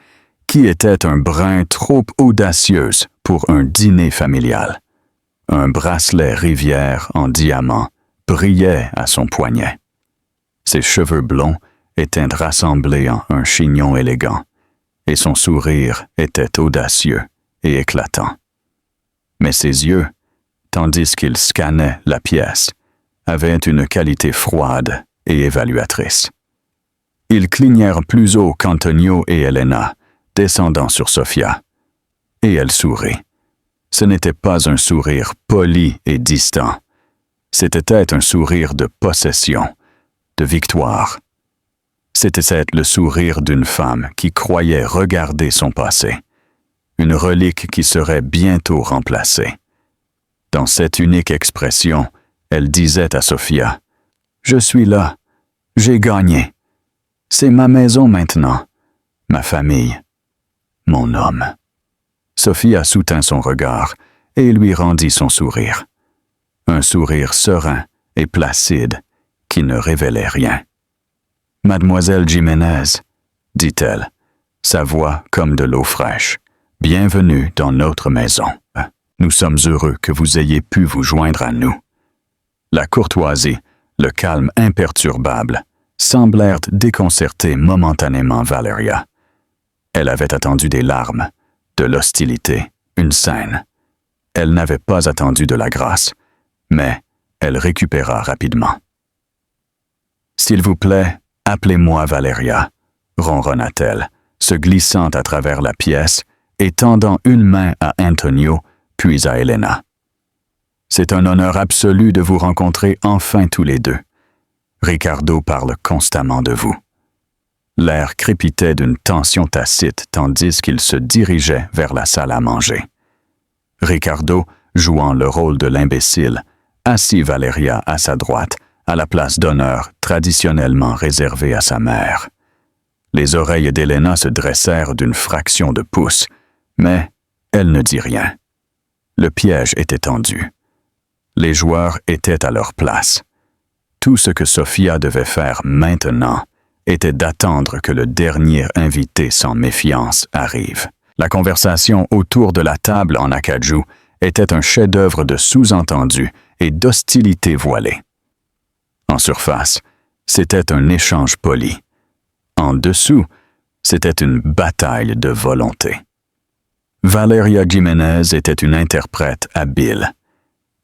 qui était un brin trop audacieuse pour un dîner familial. Un bracelet rivière en diamant brillait à son poignet. Ses cheveux blonds étaient rassemblés en un chignon élégant, et son sourire était audacieux et éclatant. Mais ses yeux, tandis qu'il scannait la pièce, avaient une qualité froide et évaluatrice. Ils clignèrent plus haut qu'Antonio et Elena, descendant sur Sophia. Et elle sourit. Ce n'était pas un sourire poli et distant. C'était un sourire de possession, de victoire. C'était le sourire d'une femme qui croyait regarder son passé, une relique qui serait bientôt remplacée. Dans cette unique expression, elle disait à Sophia, « Je suis là, j'ai gagné. C'est ma maison maintenant, ma famille, mon homme. » Sophia soutint son regard et lui rendit son sourire. Un sourire serein et placide qui ne révélait rien. « Mademoiselle Jiménez, dit-elle, sa voix comme de l'eau fraîche, bienvenue dans notre maison. Nous sommes heureux que vous ayez pu vous joindre à nous. » La courtoisie, le calme imperturbable, semblèrent déconcerter momentanément Valeria. Elle avait attendu des larmes, de l'hostilité, une scène. Elle n'avait pas attendu de la grâce, mais elle récupéra rapidement. « S'il vous plaît, appelez-moi Valeria, » ronronna-t-elle, se glissant à travers la pièce et tendant une main à Antonio, puis à Elena. « C'est un honneur absolu de vous rencontrer enfin tous les deux. Ricardo parle constamment de vous. » L'air crépitait d'une tension tacite tandis qu'il se dirigeait vers la salle à manger. Ricardo, jouant le rôle de l'imbécile, assit Valeria à sa droite, à la place d'honneur traditionnellement réservée à sa mère. Les oreilles d'Elena se dressèrent d'une fraction de pouce, mais elle ne dit rien. Le piège était tendu. Les joueurs étaient à leur place. Tout ce que Sophia devait faire maintenant était d'attendre que le dernier invité sans méfiance arrive. La conversation autour de la table en acajou était un chef-d'œuvre de sous-entendus et d'hostilité voilée. En surface, c'était un échange poli. En dessous, c'était une bataille de volonté. Valeria Jiménez était une interprète habile.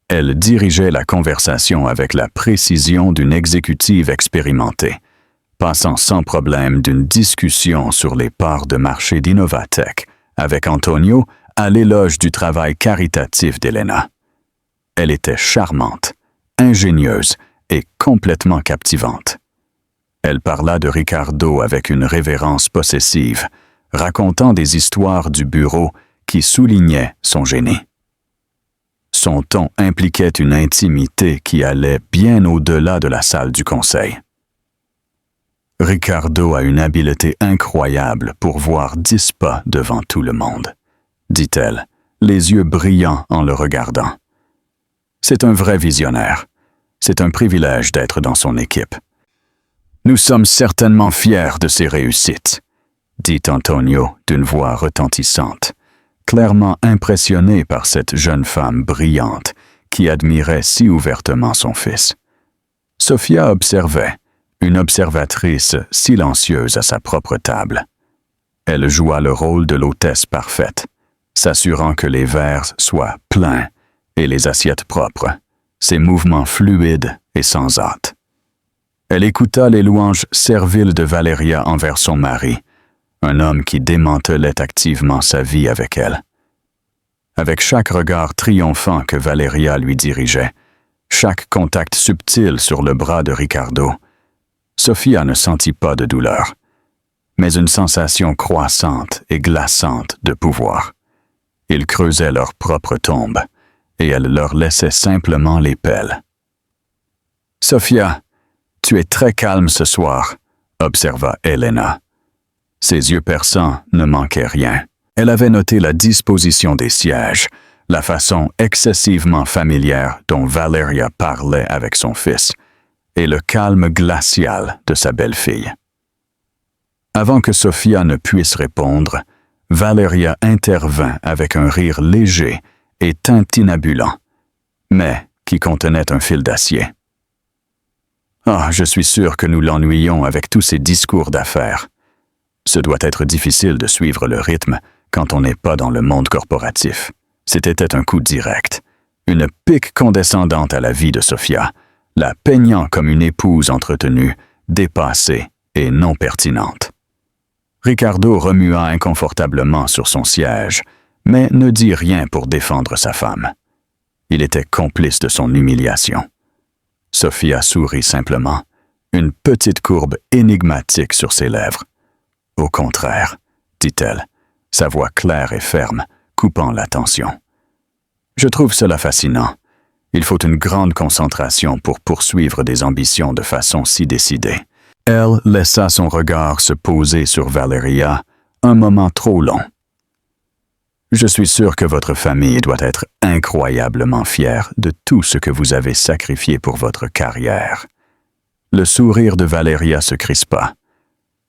Elle dirigeait la conversation avec la précision d'une exécutive expérimentée, passant sans problème d'une discussion sur les parts de marché d'Innovatech avec Antonio à l'éloge du travail caritatif d'Elena. Elle était charmante, ingénieuse et complètement captivante. Elle parla de Ricardo avec une révérence possessive, racontant des histoires du bureau qui soulignaient son génie. Son ton impliquait une intimité qui allait bien au-delà de la salle du conseil. Ricardo a une habileté incroyable pour voir 10 pas devant tout le monde, dit-elle, les yeux brillants en le regardant. C'est un vrai visionnaire. C'est un privilège d'être dans son équipe. Nous sommes certainement fiers de ses réussites, dit Antonio d'une voix retentissante, clairement impressionné par cette jeune femme brillante qui admirait si ouvertement son fils. Sophia observait, une observatrice silencieuse à sa propre table. Elle joua le rôle de l'hôtesse parfaite, s'assurant que les verres soient pleins et les assiettes propres, ses mouvements fluides et sans hâte. Elle écouta les louanges serviles de Valeria envers son mari, un homme qui démantelait activement sa vie avec elle. Avec chaque regard triomphant que Valeria lui dirigeait, chaque contact subtil sur le bras de Ricardo, Sophia ne sentit pas de douleur, mais une sensation croissante et glaçante de pouvoir. Ils creusaient leur propre tombe, et elle leur laissait simplement les pelles. « Sophia, tu es très calme ce soir, » observa Elena. Ses yeux perçants ne manquaient rien. Elle avait noté la disposition des sièges, la façon excessivement familière dont Valeria parlait avec son fils, et le calme glacial de sa belle-fille. Avant que Sophia ne puisse répondre, Valeria intervint avec un rire léger et tintinabulant, mais qui contenait un fil d'acier. « Ah, je suis sûr que nous l'ennuyons avec tous ces discours d'affaires. Ce doit être difficile de suivre le rythme quand on n'est pas dans le monde corporatif. » C'était un coup direct, une pique condescendante à la vie de Sophia, la peignant comme une épouse entretenue, dépassée et non pertinente. Ricardo remua inconfortablement sur son siège, mais ne dit rien pour défendre sa femme. Il était complice de son humiliation. Sophia sourit simplement, une petite courbe énigmatique sur ses lèvres. « Au contraire, » dit-elle, sa voix claire et ferme, coupant la tension. « Je trouve cela fascinant. Il faut une grande concentration pour poursuivre des ambitions de façon si décidée. » Elle laissa son regard se poser sur Valeria un moment trop long. « Je suis sûr que votre famille doit être incroyablement fière de tout ce que vous avez sacrifié pour votre carrière. » Le sourire de Valeria se crispa.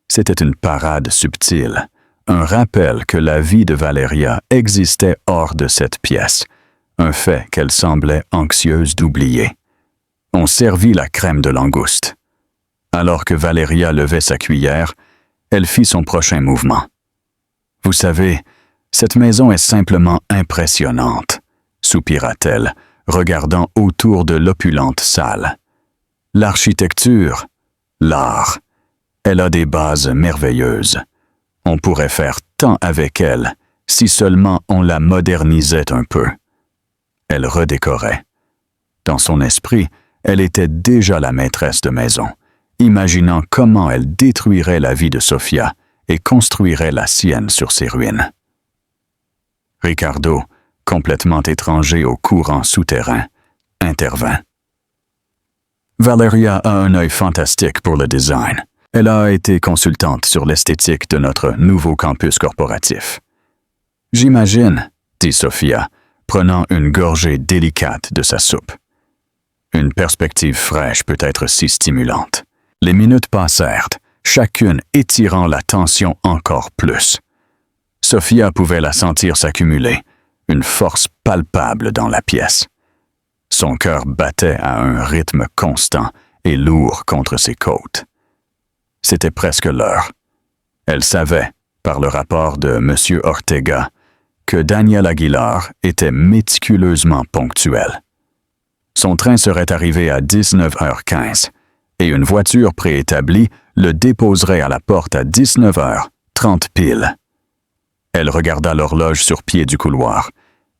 C'était une parade subtile, un rappel que la vie de Valeria existait hors de cette pièce, un fait qu'elle semblait anxieuse d'oublier. On servit la crème de langouste. Alors que Valeria levait sa cuillère, elle fit son prochain mouvement. « Vous savez, cette maison est simplement impressionnante, » soupira-t-elle, regardant autour de l'opulente salle. « L'architecture, l'art, elle a des bases merveilleuses. On pourrait faire tant avec elle si seulement on la modernisait un peu. » Elle redécorait. Dans son esprit, elle était déjà la maîtresse de maison, imaginant comment elle détruirait la vie de Sophia et construirait la sienne sur ses ruines. Ricardo, complètement étranger au courant souterrain, intervint. Valeria a un œil fantastique pour le design. Elle a été consultante sur l'esthétique de notre nouveau campus corporatif. « J'imagine, » dit Sophia, prenant une gorgée délicate de sa soupe. Une perspective fraîche peut être si stimulante. Les minutes passèrent, chacune étirant la tension encore plus. Sophia pouvait la sentir s'accumuler, une force palpable dans la pièce. Son cœur battait à un rythme constant et lourd contre ses côtes. C'était presque l'heure. Elle savait, par le rapport de M. Ortega, que Daniel Aguilar était méticuleusement ponctuel. Son train serait arrivé à 19h15 et une voiture préétablie le déposerait à la porte à 19h30 pile. Elle regarda l'horloge sur pied du couloir.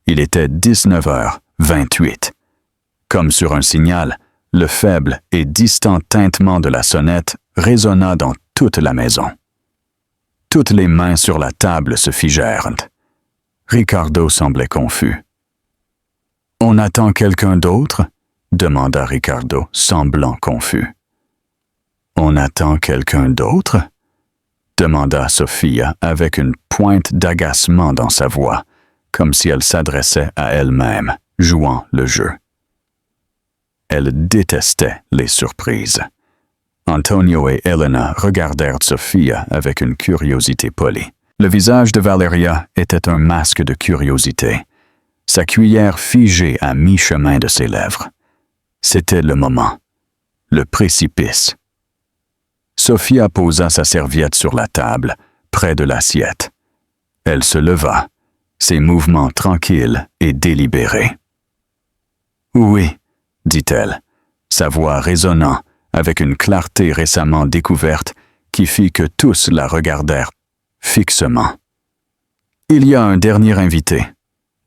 Il était 19h28. Comme sur un signal, le faible et distant tintement de la sonnette résonna dans toute la maison. Toutes les mains sur la table se figèrent. Ricardo semblait confus. « On attend quelqu'un d'autre ?» demanda Ricardo, semblant confus. « On attend quelqu'un d'autre ?» demanda Sophia avec une pointe d'agacement dans sa voix, comme si elle s'adressait à elle-même, jouant le jeu. Elle détestait les surprises. Antonio et Elena regardèrent Sophia avec une curiosité polie. Le visage de Valeria était un masque de curiosité, sa cuillère figée à mi-chemin de ses lèvres. C'était le moment, le précipice. Sophia posa sa serviette sur la table, près de l'assiette. Elle se leva, ses mouvements tranquilles et délibérés. « Oui, » dit-elle, sa voix résonnant avec une clarté récemment découverte qui fit que tous la regardèrent fixement. « Il y a un dernier invité. »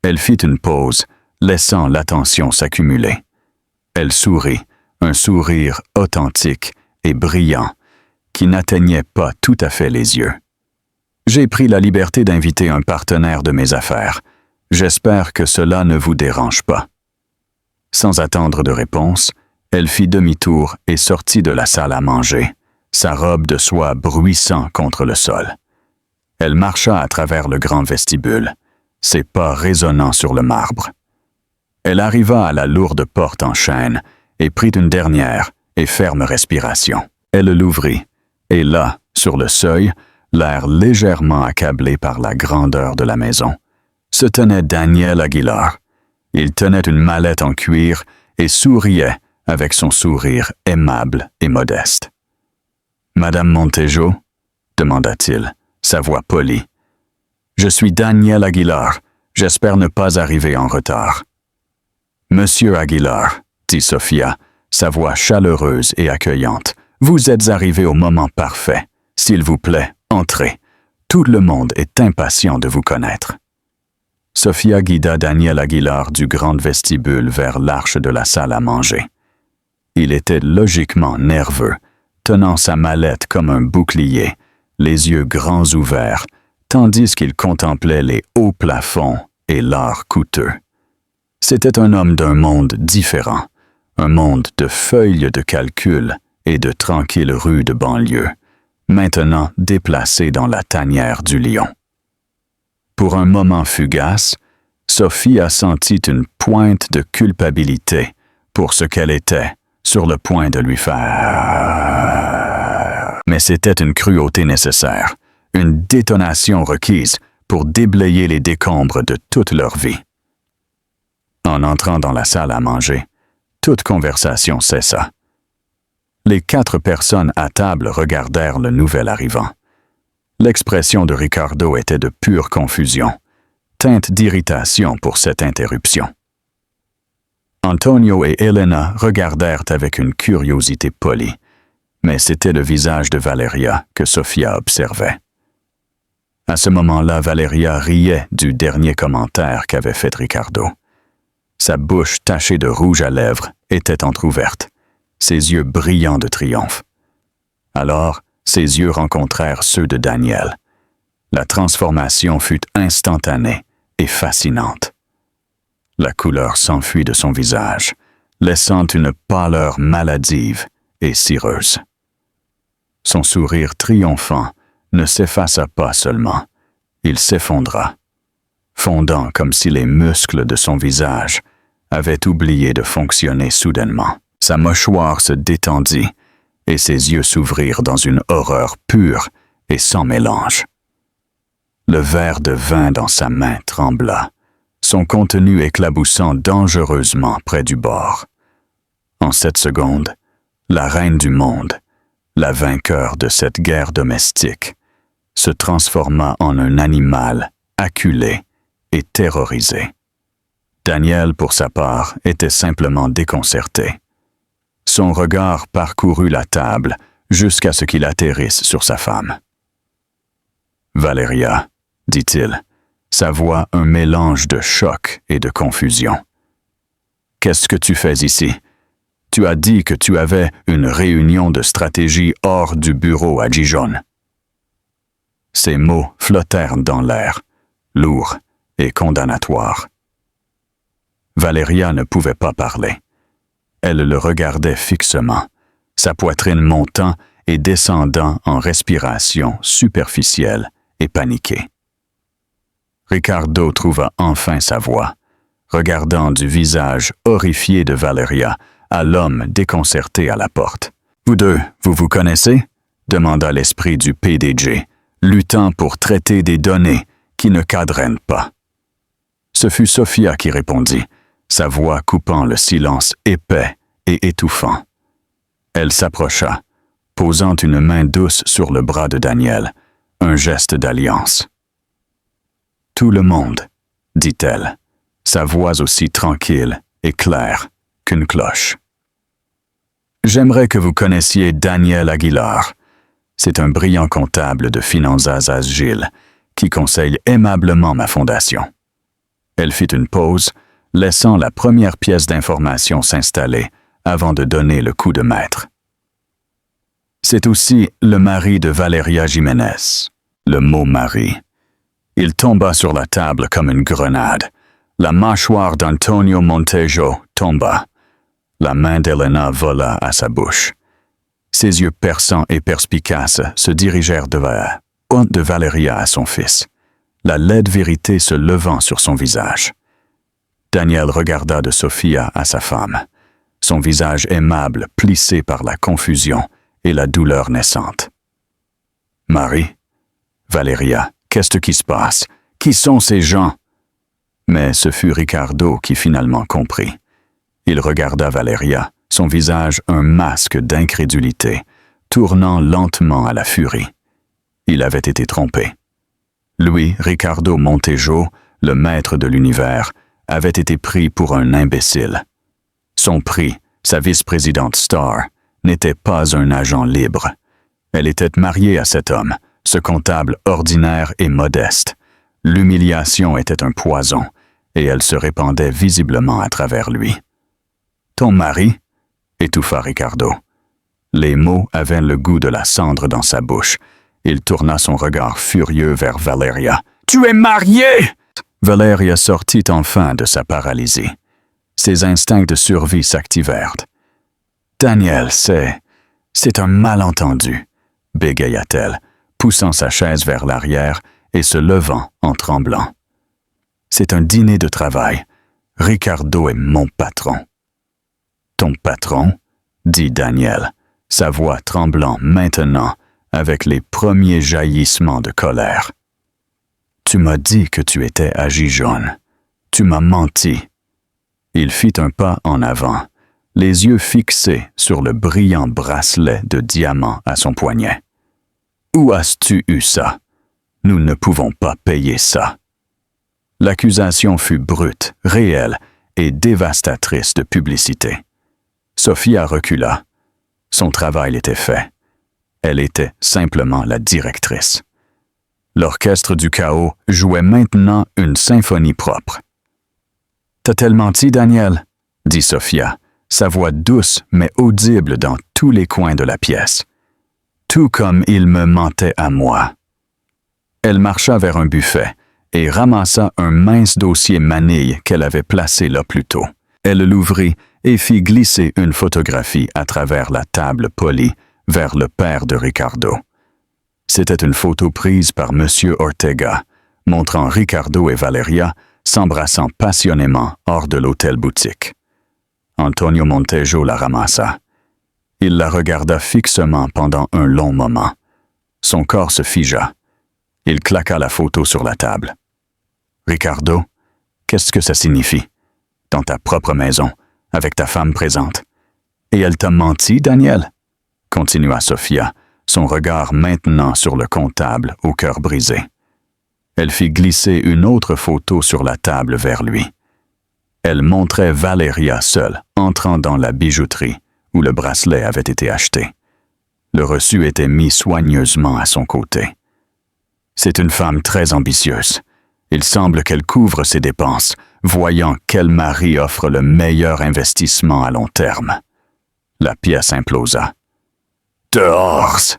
Elle fit une pause, laissant l'attention s'accumuler. Elle sourit, un sourire authentique et brillant, qui n'atteignait pas tout à fait les yeux. « J'ai pris la liberté d'inviter un partenaire de mes affaires. J'espère que cela ne vous dérange pas. » Sans attendre de réponse, elle fit demi-tour et sortit de la salle à manger, sa robe de soie bruissant contre le sol. Elle marcha à travers le grand vestibule, ses pas résonnant sur le marbre. Elle arriva à la lourde porte en chêne et prit une dernière et ferme respiration. Elle l'ouvrit, et là, sur le seuil, l'air légèrement accablé par la grandeur de la maison, se tenait Daniel Aguilar. Il tenait une mallette en cuir et souriait avec son sourire aimable et modeste. « Madame Montejo ?» demanda-t-il, sa voix polie. « Je suis Daniel Aguilar. J'espère ne pas arriver en retard. »« Monsieur Aguilar » dit Sophia, sa voix chaleureuse et accueillante, Vous êtes arrivé au moment parfait. S'il vous plaît, entrez. Tout le monde est impatient de vous connaître. » Sofia guida Daniel Aguilar du grand vestibule vers l'arche de la salle à manger. Il était logiquement nerveux, tenant sa mallette comme un bouclier, les yeux grands ouverts, tandis qu'il contemplait les hauts plafonds et l'art coûteux. C'était un homme d'un monde différent, un monde de feuilles de calcul et de tranquilles rues de banlieue, maintenant déplacé dans la tanière du lion. Pour un moment fugace, Sophie a senti une pointe de culpabilité pour ce qu'elle était, sur le point de lui faire. Mais c'était une cruauté nécessaire, une détonation requise pour déblayer les décombres de toute leur vie. En entrant dans la salle à manger, toute conversation cessa. Les 4 personnes à table regardèrent le nouvel arrivant. L'expression de Ricardo était de pure confusion, teinte d'irritation pour cette interruption. Antonio et Elena regardèrent avec une curiosité polie, mais c'était le visage de Valeria que Sofia observait. À ce moment-là, Valeria riait du dernier commentaire qu'avait fait Ricardo. Sa bouche tachée de rouge à lèvres était entr'ouverte, ses yeux brillants de triomphe. Alors, ses yeux rencontrèrent ceux de Daniel. La transformation fut instantanée et fascinante. La couleur s'enfuit de son visage, laissant une pâleur maladive et cireuse. Son sourire triomphant ne s'effaça pas seulement, il s'effondra, fondant comme si les muscles de son visage avaient oublié de fonctionner soudainement. Sa mâchoire se détendit et ses yeux s'ouvrirent dans une horreur pure et sans mélange. Le verre de vin dans sa main trembla, son contenu éclaboussant dangereusement près du bord. En 7 secondes, la reine du monde, la vainqueur de cette guerre domestique, se transforma en un animal acculé et terrorisé. Daniel, pour sa part, était simplement déconcerté. Son regard parcourut la table jusqu'à ce qu'il atterrisse sur sa femme. « Valeria, » dit-il, sa voix un mélange de choc et de confusion. « Qu'est-ce que tu fais ici? Tu as dit que tu avais une réunion de stratégie hors du bureau à Gijón. » Ces mots flottèrent dans l'air, lourds et condamnatoires. Valeria ne pouvait pas parler. Elle le regardait fixement, sa poitrine montant et descendant en respiration superficielle et paniquée. Ricardo trouva enfin sa voix, regardant du visage horrifié de Valeria à l'homme déconcerté à la porte. « Vous deux, vous vous connaissez ?» demanda l'esprit du PDG, luttant pour traiter des données qui ne cadraient pas. Ce fut Sofia qui répondit, sa voix coupant le silence épais et étouffant. Elle s'approcha, posant une main douce sur le bras de Daniel, un geste d'alliance. « Tout le monde, » dit-elle, sa voix aussi tranquille et claire qu'une cloche. « J'aimerais que vous connaissiez Daniel Aguilar. C'est un brillant comptable de Finanzas Agile qui conseille aimablement ma fondation. » Elle fit une pause, laissant la première pièce d'information s'installer avant de donner le coup de maître. C'est aussi le mari de Valeria Jiménez. Le mot mari. Il tomba sur la table comme une grenade. La mâchoire d'Antonio Montejo tomba. La main d'Elena vola à sa bouche. Ses yeux perçants et perspicaces se dirigèrent de Valeria à son fils, la laide vérité se levant sur son visage. Daniel regarda de Sofia à sa femme, son visage aimable plissé par la confusion et la douleur naissante. « Marie, Valeria, qu'est-ce qui se passe? Qui sont ces gens? » Mais ce fut Ricardo qui finalement comprit. Il regarda Valeria, son visage un masque d'incrédulité, tournant lentement à la furie. Il avait été trompé. Lui, Ricardo Montejo, le maître de l'univers, avait été pris pour un imbécile. Son prix, sa vice-présidente Star, n'était pas un agent libre. Elle était mariée à cet homme, ce comptable ordinaire et modeste. L'humiliation était un poison, et elle se répandait visiblement à travers lui. « Ton mari ?» étouffa Ricardo. Les mots avaient le goût de la cendre dans sa bouche. Il tourna son regard furieux vers Valeria. « Tu es marié !» Valeria sortit enfin de sa paralysie. Ses instincts de survie s'activèrent. « Daniel, c'est un malentendu, » bégaya-t-elle, poussant sa chaise vers l'arrière et se levant en tremblant. « C'est un dîner de travail. Ricardo est mon patron. »« Ton patron ?» dit Daniel, sa voix tremblant maintenant avec les premiers jaillissements de colère. « Tu m'as dit que tu étais à Gijón. Tu m'as menti. » Il fit un pas en avant, les yeux fixés sur le brillant bracelet de diamant à son poignet. « Où as-tu eu ça? Nous ne pouvons pas payer ça. » L'accusation fut brute, réelle et dévastatrice de publicité. Sophia recula. Son travail était fait. Elle était simplement la directrice. L'orchestre du chaos jouait maintenant une symphonie propre. « T'as-t-elle menti, Daniel ?» dit Sophia, sa voix douce mais audible dans tous les coins de la pièce. « Tout comme il me mentait à moi. » Elle marcha vers un buffet et ramassa un mince dossier manille qu'elle avait placé là plus tôt. Elle l'ouvrit et fit glisser une photographie à travers la table polie vers le père de Ricardo. C'était une photo prise par M. Ortega, montrant Ricardo et Valeria s'embrassant passionnément hors de l'hôtel-boutique. Antonio Montejo la ramassa. Il la regarda fixement pendant un long moment. Son corps se figea. Il claqua la photo sur la table. « Ricardo, qu'est-ce que ça signifie? Dans ta propre maison, avec ta femme présente. Et elle t'a menti, Daniel? » continua Sophia, son regard maintenant sur le comptable au cœur brisé. Elle fit glisser une autre photo sur la table vers lui. Elle montrait Valeria seule, entrant dans la bijouterie, où le bracelet avait été acheté. Le reçu était mis soigneusement à son côté. C'est une femme très ambitieuse. Il semble qu'elle couvre ses dépenses, voyant quel mari offre le meilleur investissement à long terme. La pièce implosa. « Dehors !»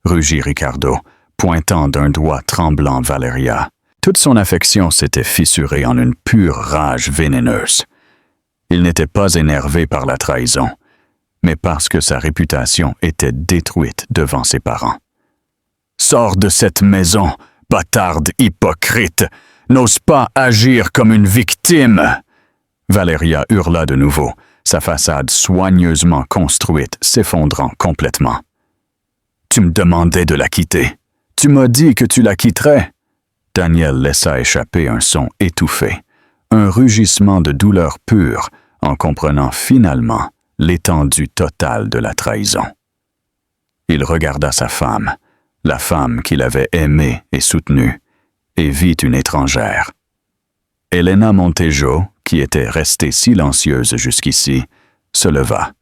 rugit Ricardo, pointant d'un doigt tremblant Valeria. Toute son affection s'était fissurée en une pure rage vénéneuse. Il n'était pas énervé par la trahison, mais parce que sa réputation était détruite devant ses parents. « Sors de cette maison, bâtarde hypocrite! N'ose pas agir comme une victime! » Valeria hurla de nouveau, sa façade soigneusement construite s'effondrant complètement. « Tu me demandais de la quitter. Tu m'as dit que tu la quitterais. » Daniel laissa échapper un son étouffé, un rugissement de douleur pure en comprenant finalement l'étendue totale de la trahison. Il regarda sa femme, la femme qu'il avait aimée et soutenue, et vit une étrangère. Elena Montejo, qui était restée silencieuse jusqu'ici, se leva.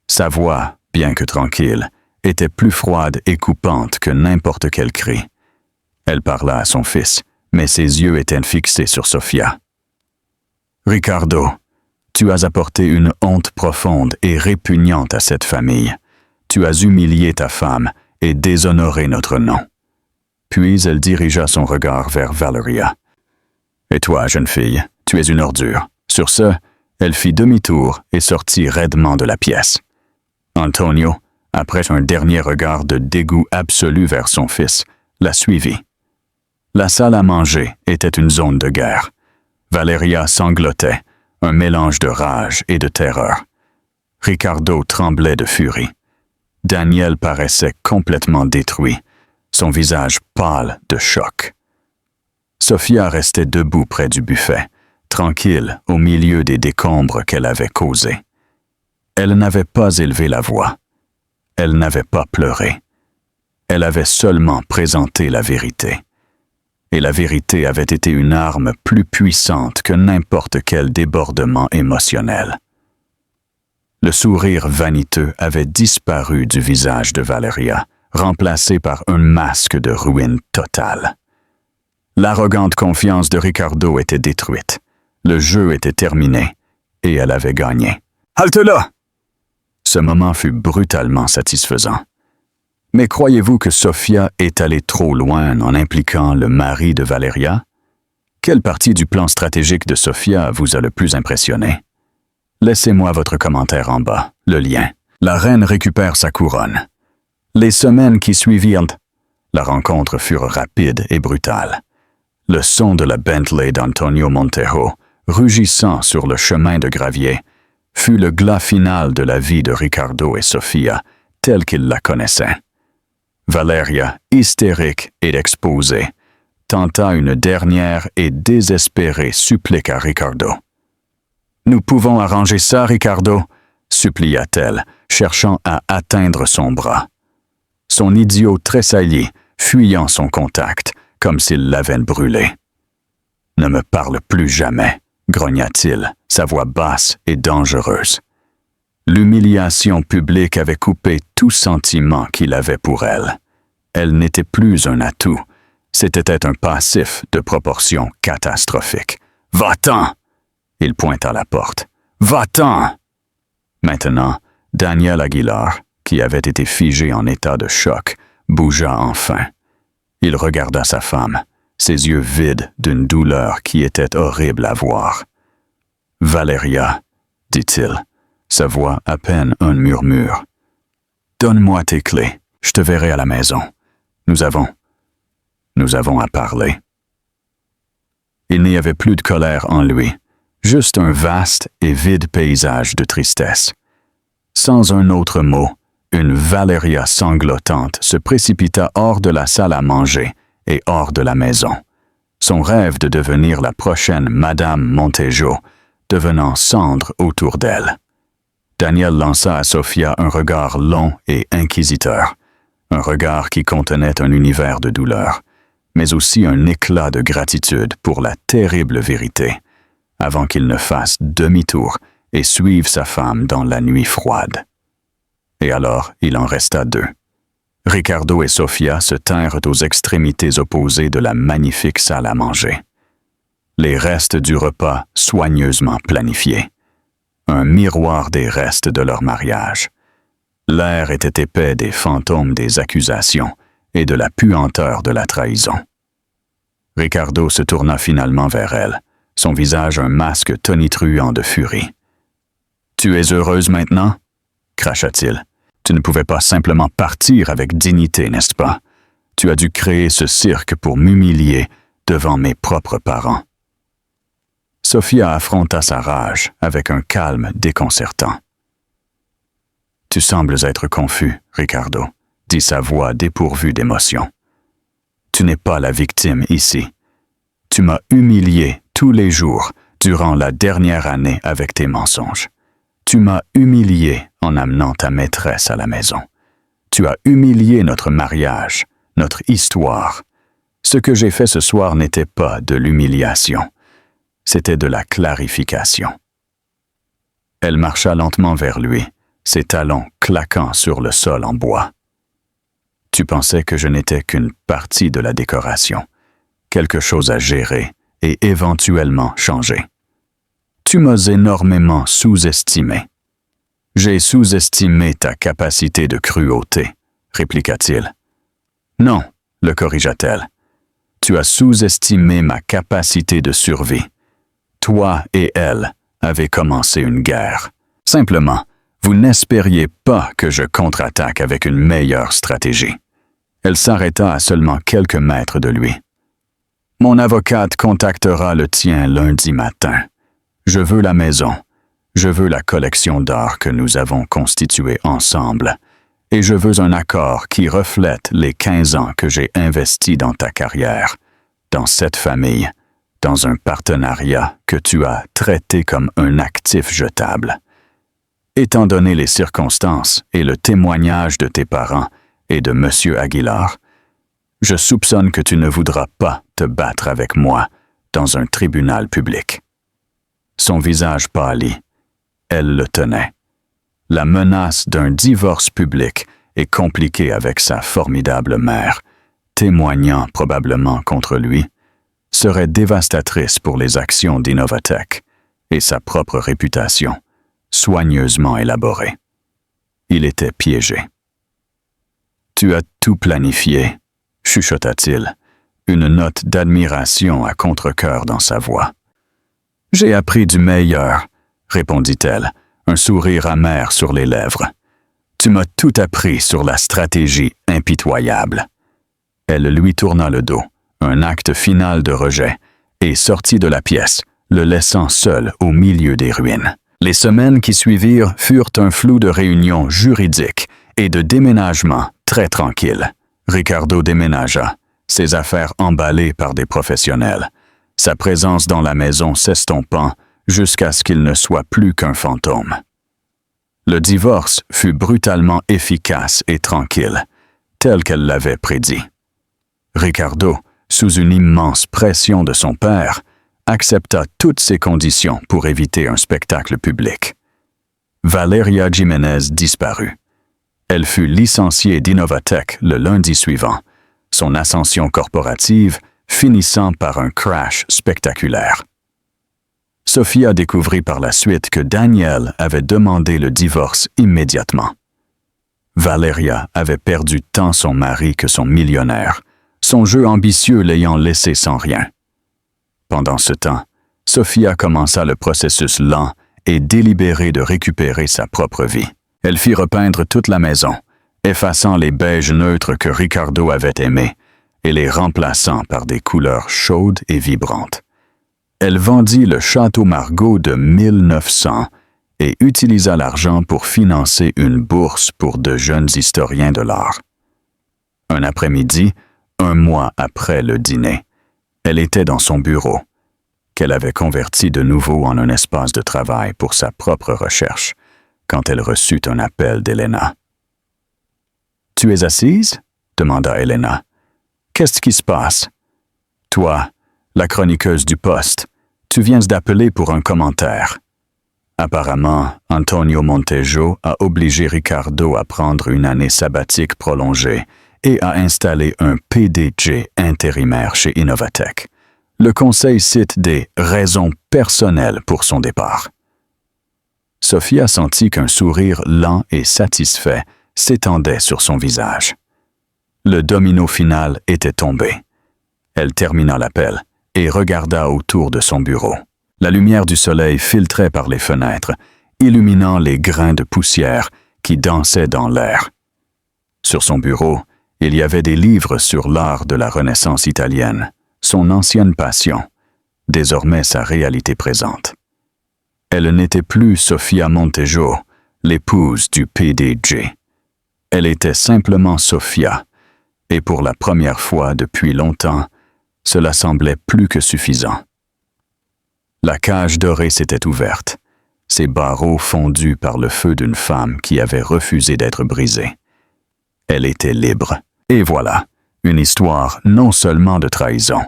Sa voix, bien que tranquille, était plus froide et coupante que n'importe quel cri. Elle parla à son fils, mais ses yeux étaient fixés sur Sophia. « Ricardo, tu as apporté une honte profonde et répugnante à cette famille. Tu as humilié ta femme et déshonoré notre nom. » Puis elle dirigea son regard vers Valeria. « Et toi, jeune fille, tu es une ordure. » Sur ce, elle fit demi-tour et sortit raidement de la pièce. Antonio, après un dernier regard de dégoût absolu vers son fils, la suivit. La salle à manger était une zone de guerre. Valeria sanglotait, un mélange de rage et de terreur. Ricardo tremblait de furie. Daniel paraissait complètement détruit, son visage pâle de choc. Sophia restait debout près du buffet, tranquille au milieu des décombres qu'elle avait causés. Elle n'avait pas élevé la voix. Elle n'avait pas pleuré. Elle avait seulement présenté la vérité. Et la vérité avait été une arme plus puissante que n'importe quel débordement émotionnel. Le sourire vaniteux avait disparu du visage de Valeria, remplacé par un masque de ruine totale. L'arrogante confiance de Ricardo était détruite. Le jeu était terminé et elle avait gagné. « Halte là !» Ce moment fut brutalement satisfaisant. Mais croyez-vous que Sofia est allée trop loin en impliquant le mari de Valeria? Quelle partie du plan stratégique de Sofia vous a le plus impressionné? Laissez-moi votre commentaire en bas, le lien. La reine récupère sa couronne. Les semaines qui suivirent, la rencontre furent rapides et brutales. Le son de la Bentley d'Antonio Montejo, rugissant sur le chemin de gravier, fut le glas final de la vie de Ricardo et Sofia, telle qu'ils la connaissaient. Valeria, hystérique et exposée, tenta une dernière et désespérée supplique à Ricardo. « Nous pouvons arranger ça, Ricardo » supplia-t-elle, cherchant à atteindre son bras. Son idiot tressaillit, fuyant son contact, comme s'il l'avait brûlé. « Ne me parle plus jamais » grogna-t-il, sa voix basse et dangereuse. L'humiliation publique avait coupé tout sentiment qu'il avait pour elle. Elle n'était plus un atout, c'était un passif de proportions catastrophiques. « Va-t'en !» Il pointa la porte. « Va-t'en !» Maintenant, Daniel Aguilar, qui avait été figé en état de choc, bougea enfin. Il regarda sa femme, ses yeux vides d'une douleur qui était horrible à voir. « Valeria, » dit-il, sa voix à peine un murmure. « Donne-moi tes clés, je te verrai à la maison. Nous avons à parler. » Il n'y avait plus de colère en lui, juste un vaste et vide paysage de tristesse. Sans un autre mot, une Valeria sanglotante se précipita hors de la salle à manger et hors de la maison. Son rêve de devenir la prochaine Madame Montejo devenant cendre autour d'elle. Daniel lança à Sofia un regard long et inquisiteur, un regard qui contenait un univers de douleur, mais aussi un éclat de gratitude pour la terrible vérité, avant qu'il ne fasse demi-tour et suive sa femme dans la nuit froide. Et alors, il en resta deux. Ricardo et Sofia se tinrent aux extrémités opposées de la magnifique salle à manger. Les restes du repas soigneusement planifiés. Un miroir des restes de leur mariage. L'air était épais des fantômes des accusations et de la puanteur de la trahison. Ricardo se tourna finalement vers elle, son visage un masque tonitruant de furie. « Tu es heureuse maintenant ?» cracha-t-il. « Tu ne pouvais pas simplement partir avec dignité, n'est-ce pas? Tu as dû créer ce cirque pour m'humilier devant mes propres parents. » Sofia affronta sa rage avec un calme déconcertant. « Tu sembles être confus, Ricardo, » dit sa voix dépourvue d'émotion. « Tu n'es pas la victime ici. Tu m'as humilié tous les jours durant la dernière année avec tes mensonges. Tu m'as humilié en amenant ta maîtresse à la maison. Tu as humilié notre mariage, notre histoire. Ce que j'ai fait ce soir n'était pas de l'humiliation. C'était de la clarification. » Elle marcha lentement vers lui, ses talons claquant sur le sol en bois. « Tu pensais que je n'étais qu'une partie de la décoration, quelque chose à gérer et éventuellement changer. Tu m'as énormément sous-estimé. »« J'ai sous-estimé ta capacité de cruauté, » répliqua-t-il. « Non, » le corrigea-t-elle. « Tu as sous-estimé ma capacité de survie. Toi et elle avez commencé une guerre. Simplement, vous n'espériez pas que je contre-attaque avec une meilleure stratégie. » Elle s'arrêta à seulement quelques mètres de lui. « Mon avocate contactera le tien lundi matin. Je veux la maison. Je veux la collection d'art que nous avons constituée ensemble. Et je veux un accord qui reflète les 15 ans que j'ai investis dans ta carrière, dans cette famille, dans un partenariat que tu as traité comme un actif jetable. Étant donné les circonstances et le témoignage de tes parents et de M. Aguilar, je soupçonne que tu ne voudras pas te battre avec moi dans un tribunal public. » Son visage pâlit. Elle le tenait. la menace d'un divorce public et compliqué avec sa formidable mère, témoignant probablement contre lui, serait dévastatrice pour les actions d'Innovatech et sa propre réputation, soigneusement élaborée. Il était piégé. « Tu as tout planifié », chuchota-t-il, une note d'admiration à contre-cœur dans sa voix. « J'ai appris du meilleur », répondit-elle, un sourire amer sur les lèvres. « Tu m'as tout appris sur la stratégie impitoyable. » Elle lui tourna le dos, un acte final de rejet, et sortit de la pièce, le laissant seul au milieu des ruines. Les semaines qui suivirent furent un flou de réunions juridiques et de déménagements très tranquilles. Ricardo déménagea, ses affaires emballées par des professionnels, sa présence dans la maison s'estompant jusqu'à ce qu'il ne soit plus qu'un fantôme. Le divorce fut brutalement efficace et tranquille, tel qu'elle l'avait prédit. Ricardo, sous une immense pression de son père, accepta toutes ces conditions pour éviter un spectacle public. Valeria Jiménez disparut. Elle fut licenciée d'Innovatech le lundi suivant, son ascension corporative finissant par un crash spectaculaire. Sofia découvrit par la suite que Daniel avait demandé le divorce immédiatement. Valeria avait perdu tant son mari que son millionnaire, son jeu ambitieux l'ayant laissé sans rien. Pendant ce temps, Sofia commença le processus lent et délibéré de récupérer sa propre vie. Elle fit repeindre toute la maison, effaçant les beiges neutres que Ricardo avait aimés et les remplaçant par des couleurs chaudes et vibrantes. Elle vendit le Château Margaux de 1900 et utilisa l'argent pour financer une bourse pour de jeunes historiens de l'art. Un après-midi, un mois après le dîner, elle était dans son bureau, qu'elle avait converti de nouveau en un espace de travail pour sa propre recherche, quand elle reçut un appel d'Elena. « Tu es assise ?» demanda Elena. « Qu'est-ce qui se passe? »« Toi, la chroniqueuse du Poste, tu viens d'appeler pour un commentaire. » Apparemment, Antonio Montejo a obligé Ricardo à prendre une année sabbatique prolongée et à installer un PDG intérimaire chez Innovatech. Le conseil cite des « raisons personnelles » pour son départ. Sofia sentit qu'un sourire lent et satisfait s'étendait sur son visage. Le domino final était tombé. Elle termina l'appel et regarda autour de son bureau. La lumière du soleil filtrait par les fenêtres, illuminant les grains de poussière qui dansaient dans l'air. Sur son bureau, il y avait des livres sur l'art de la Renaissance italienne, son ancienne passion, désormais sa réalité présente. Elle n'était plus Sofia Montejo, l'épouse du PDG. Elle était simplement Sofia, et pour la première fois depuis longtemps, cela semblait plus que suffisant. La cage dorée s'était ouverte, ses barreaux fondus par le feu d'une femme qui avait refusé d'être brisée. Elle était libre. Et voilà, une histoire non seulement de trahison,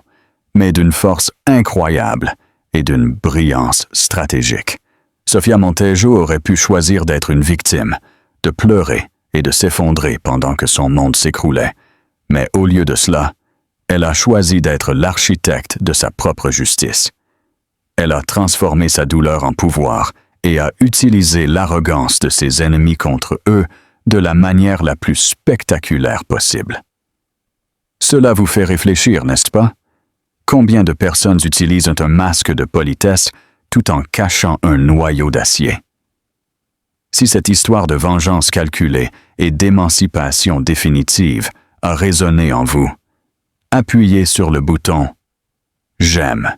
mais d'une force incroyable et d'une brillance stratégique. Sofia Montejo aurait pu choisir d'être une victime, de pleurer et de s'effondrer pendant que son monde s'écroulait, mais au lieu de cela, elle a choisi d'être l'architecte de sa propre justice. Elle a transformé sa douleur en pouvoir et a utilisé l'arrogance de ses ennemis contre eux de la manière la plus spectaculaire possible. Cela vous fait réfléchir, n'est-ce pas? Combien de personnes utilisent un masque de politesse tout en cachant un noyau d'acier? Si cette histoire de vengeance calculée et d'émancipation définitive a résonné en vous, appuyez sur le bouton « J'aime »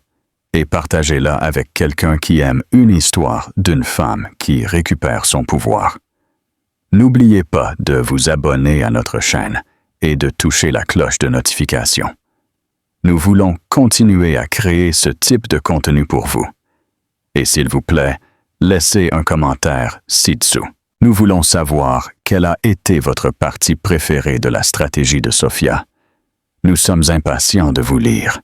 et partagez-la avec quelqu'un qui aime une histoire d'une femme qui récupère son pouvoir. N'oubliez pas de vous abonner à notre chaîne et de toucher la cloche de notification. Nous voulons continuer à créer ce type de contenu pour vous. Et s'il vous plaît, laissez un commentaire ci-dessous. Nous voulons savoir quelle a été votre partie préférée de la stratégie de Sofia. Nous sommes impatients de vous lire.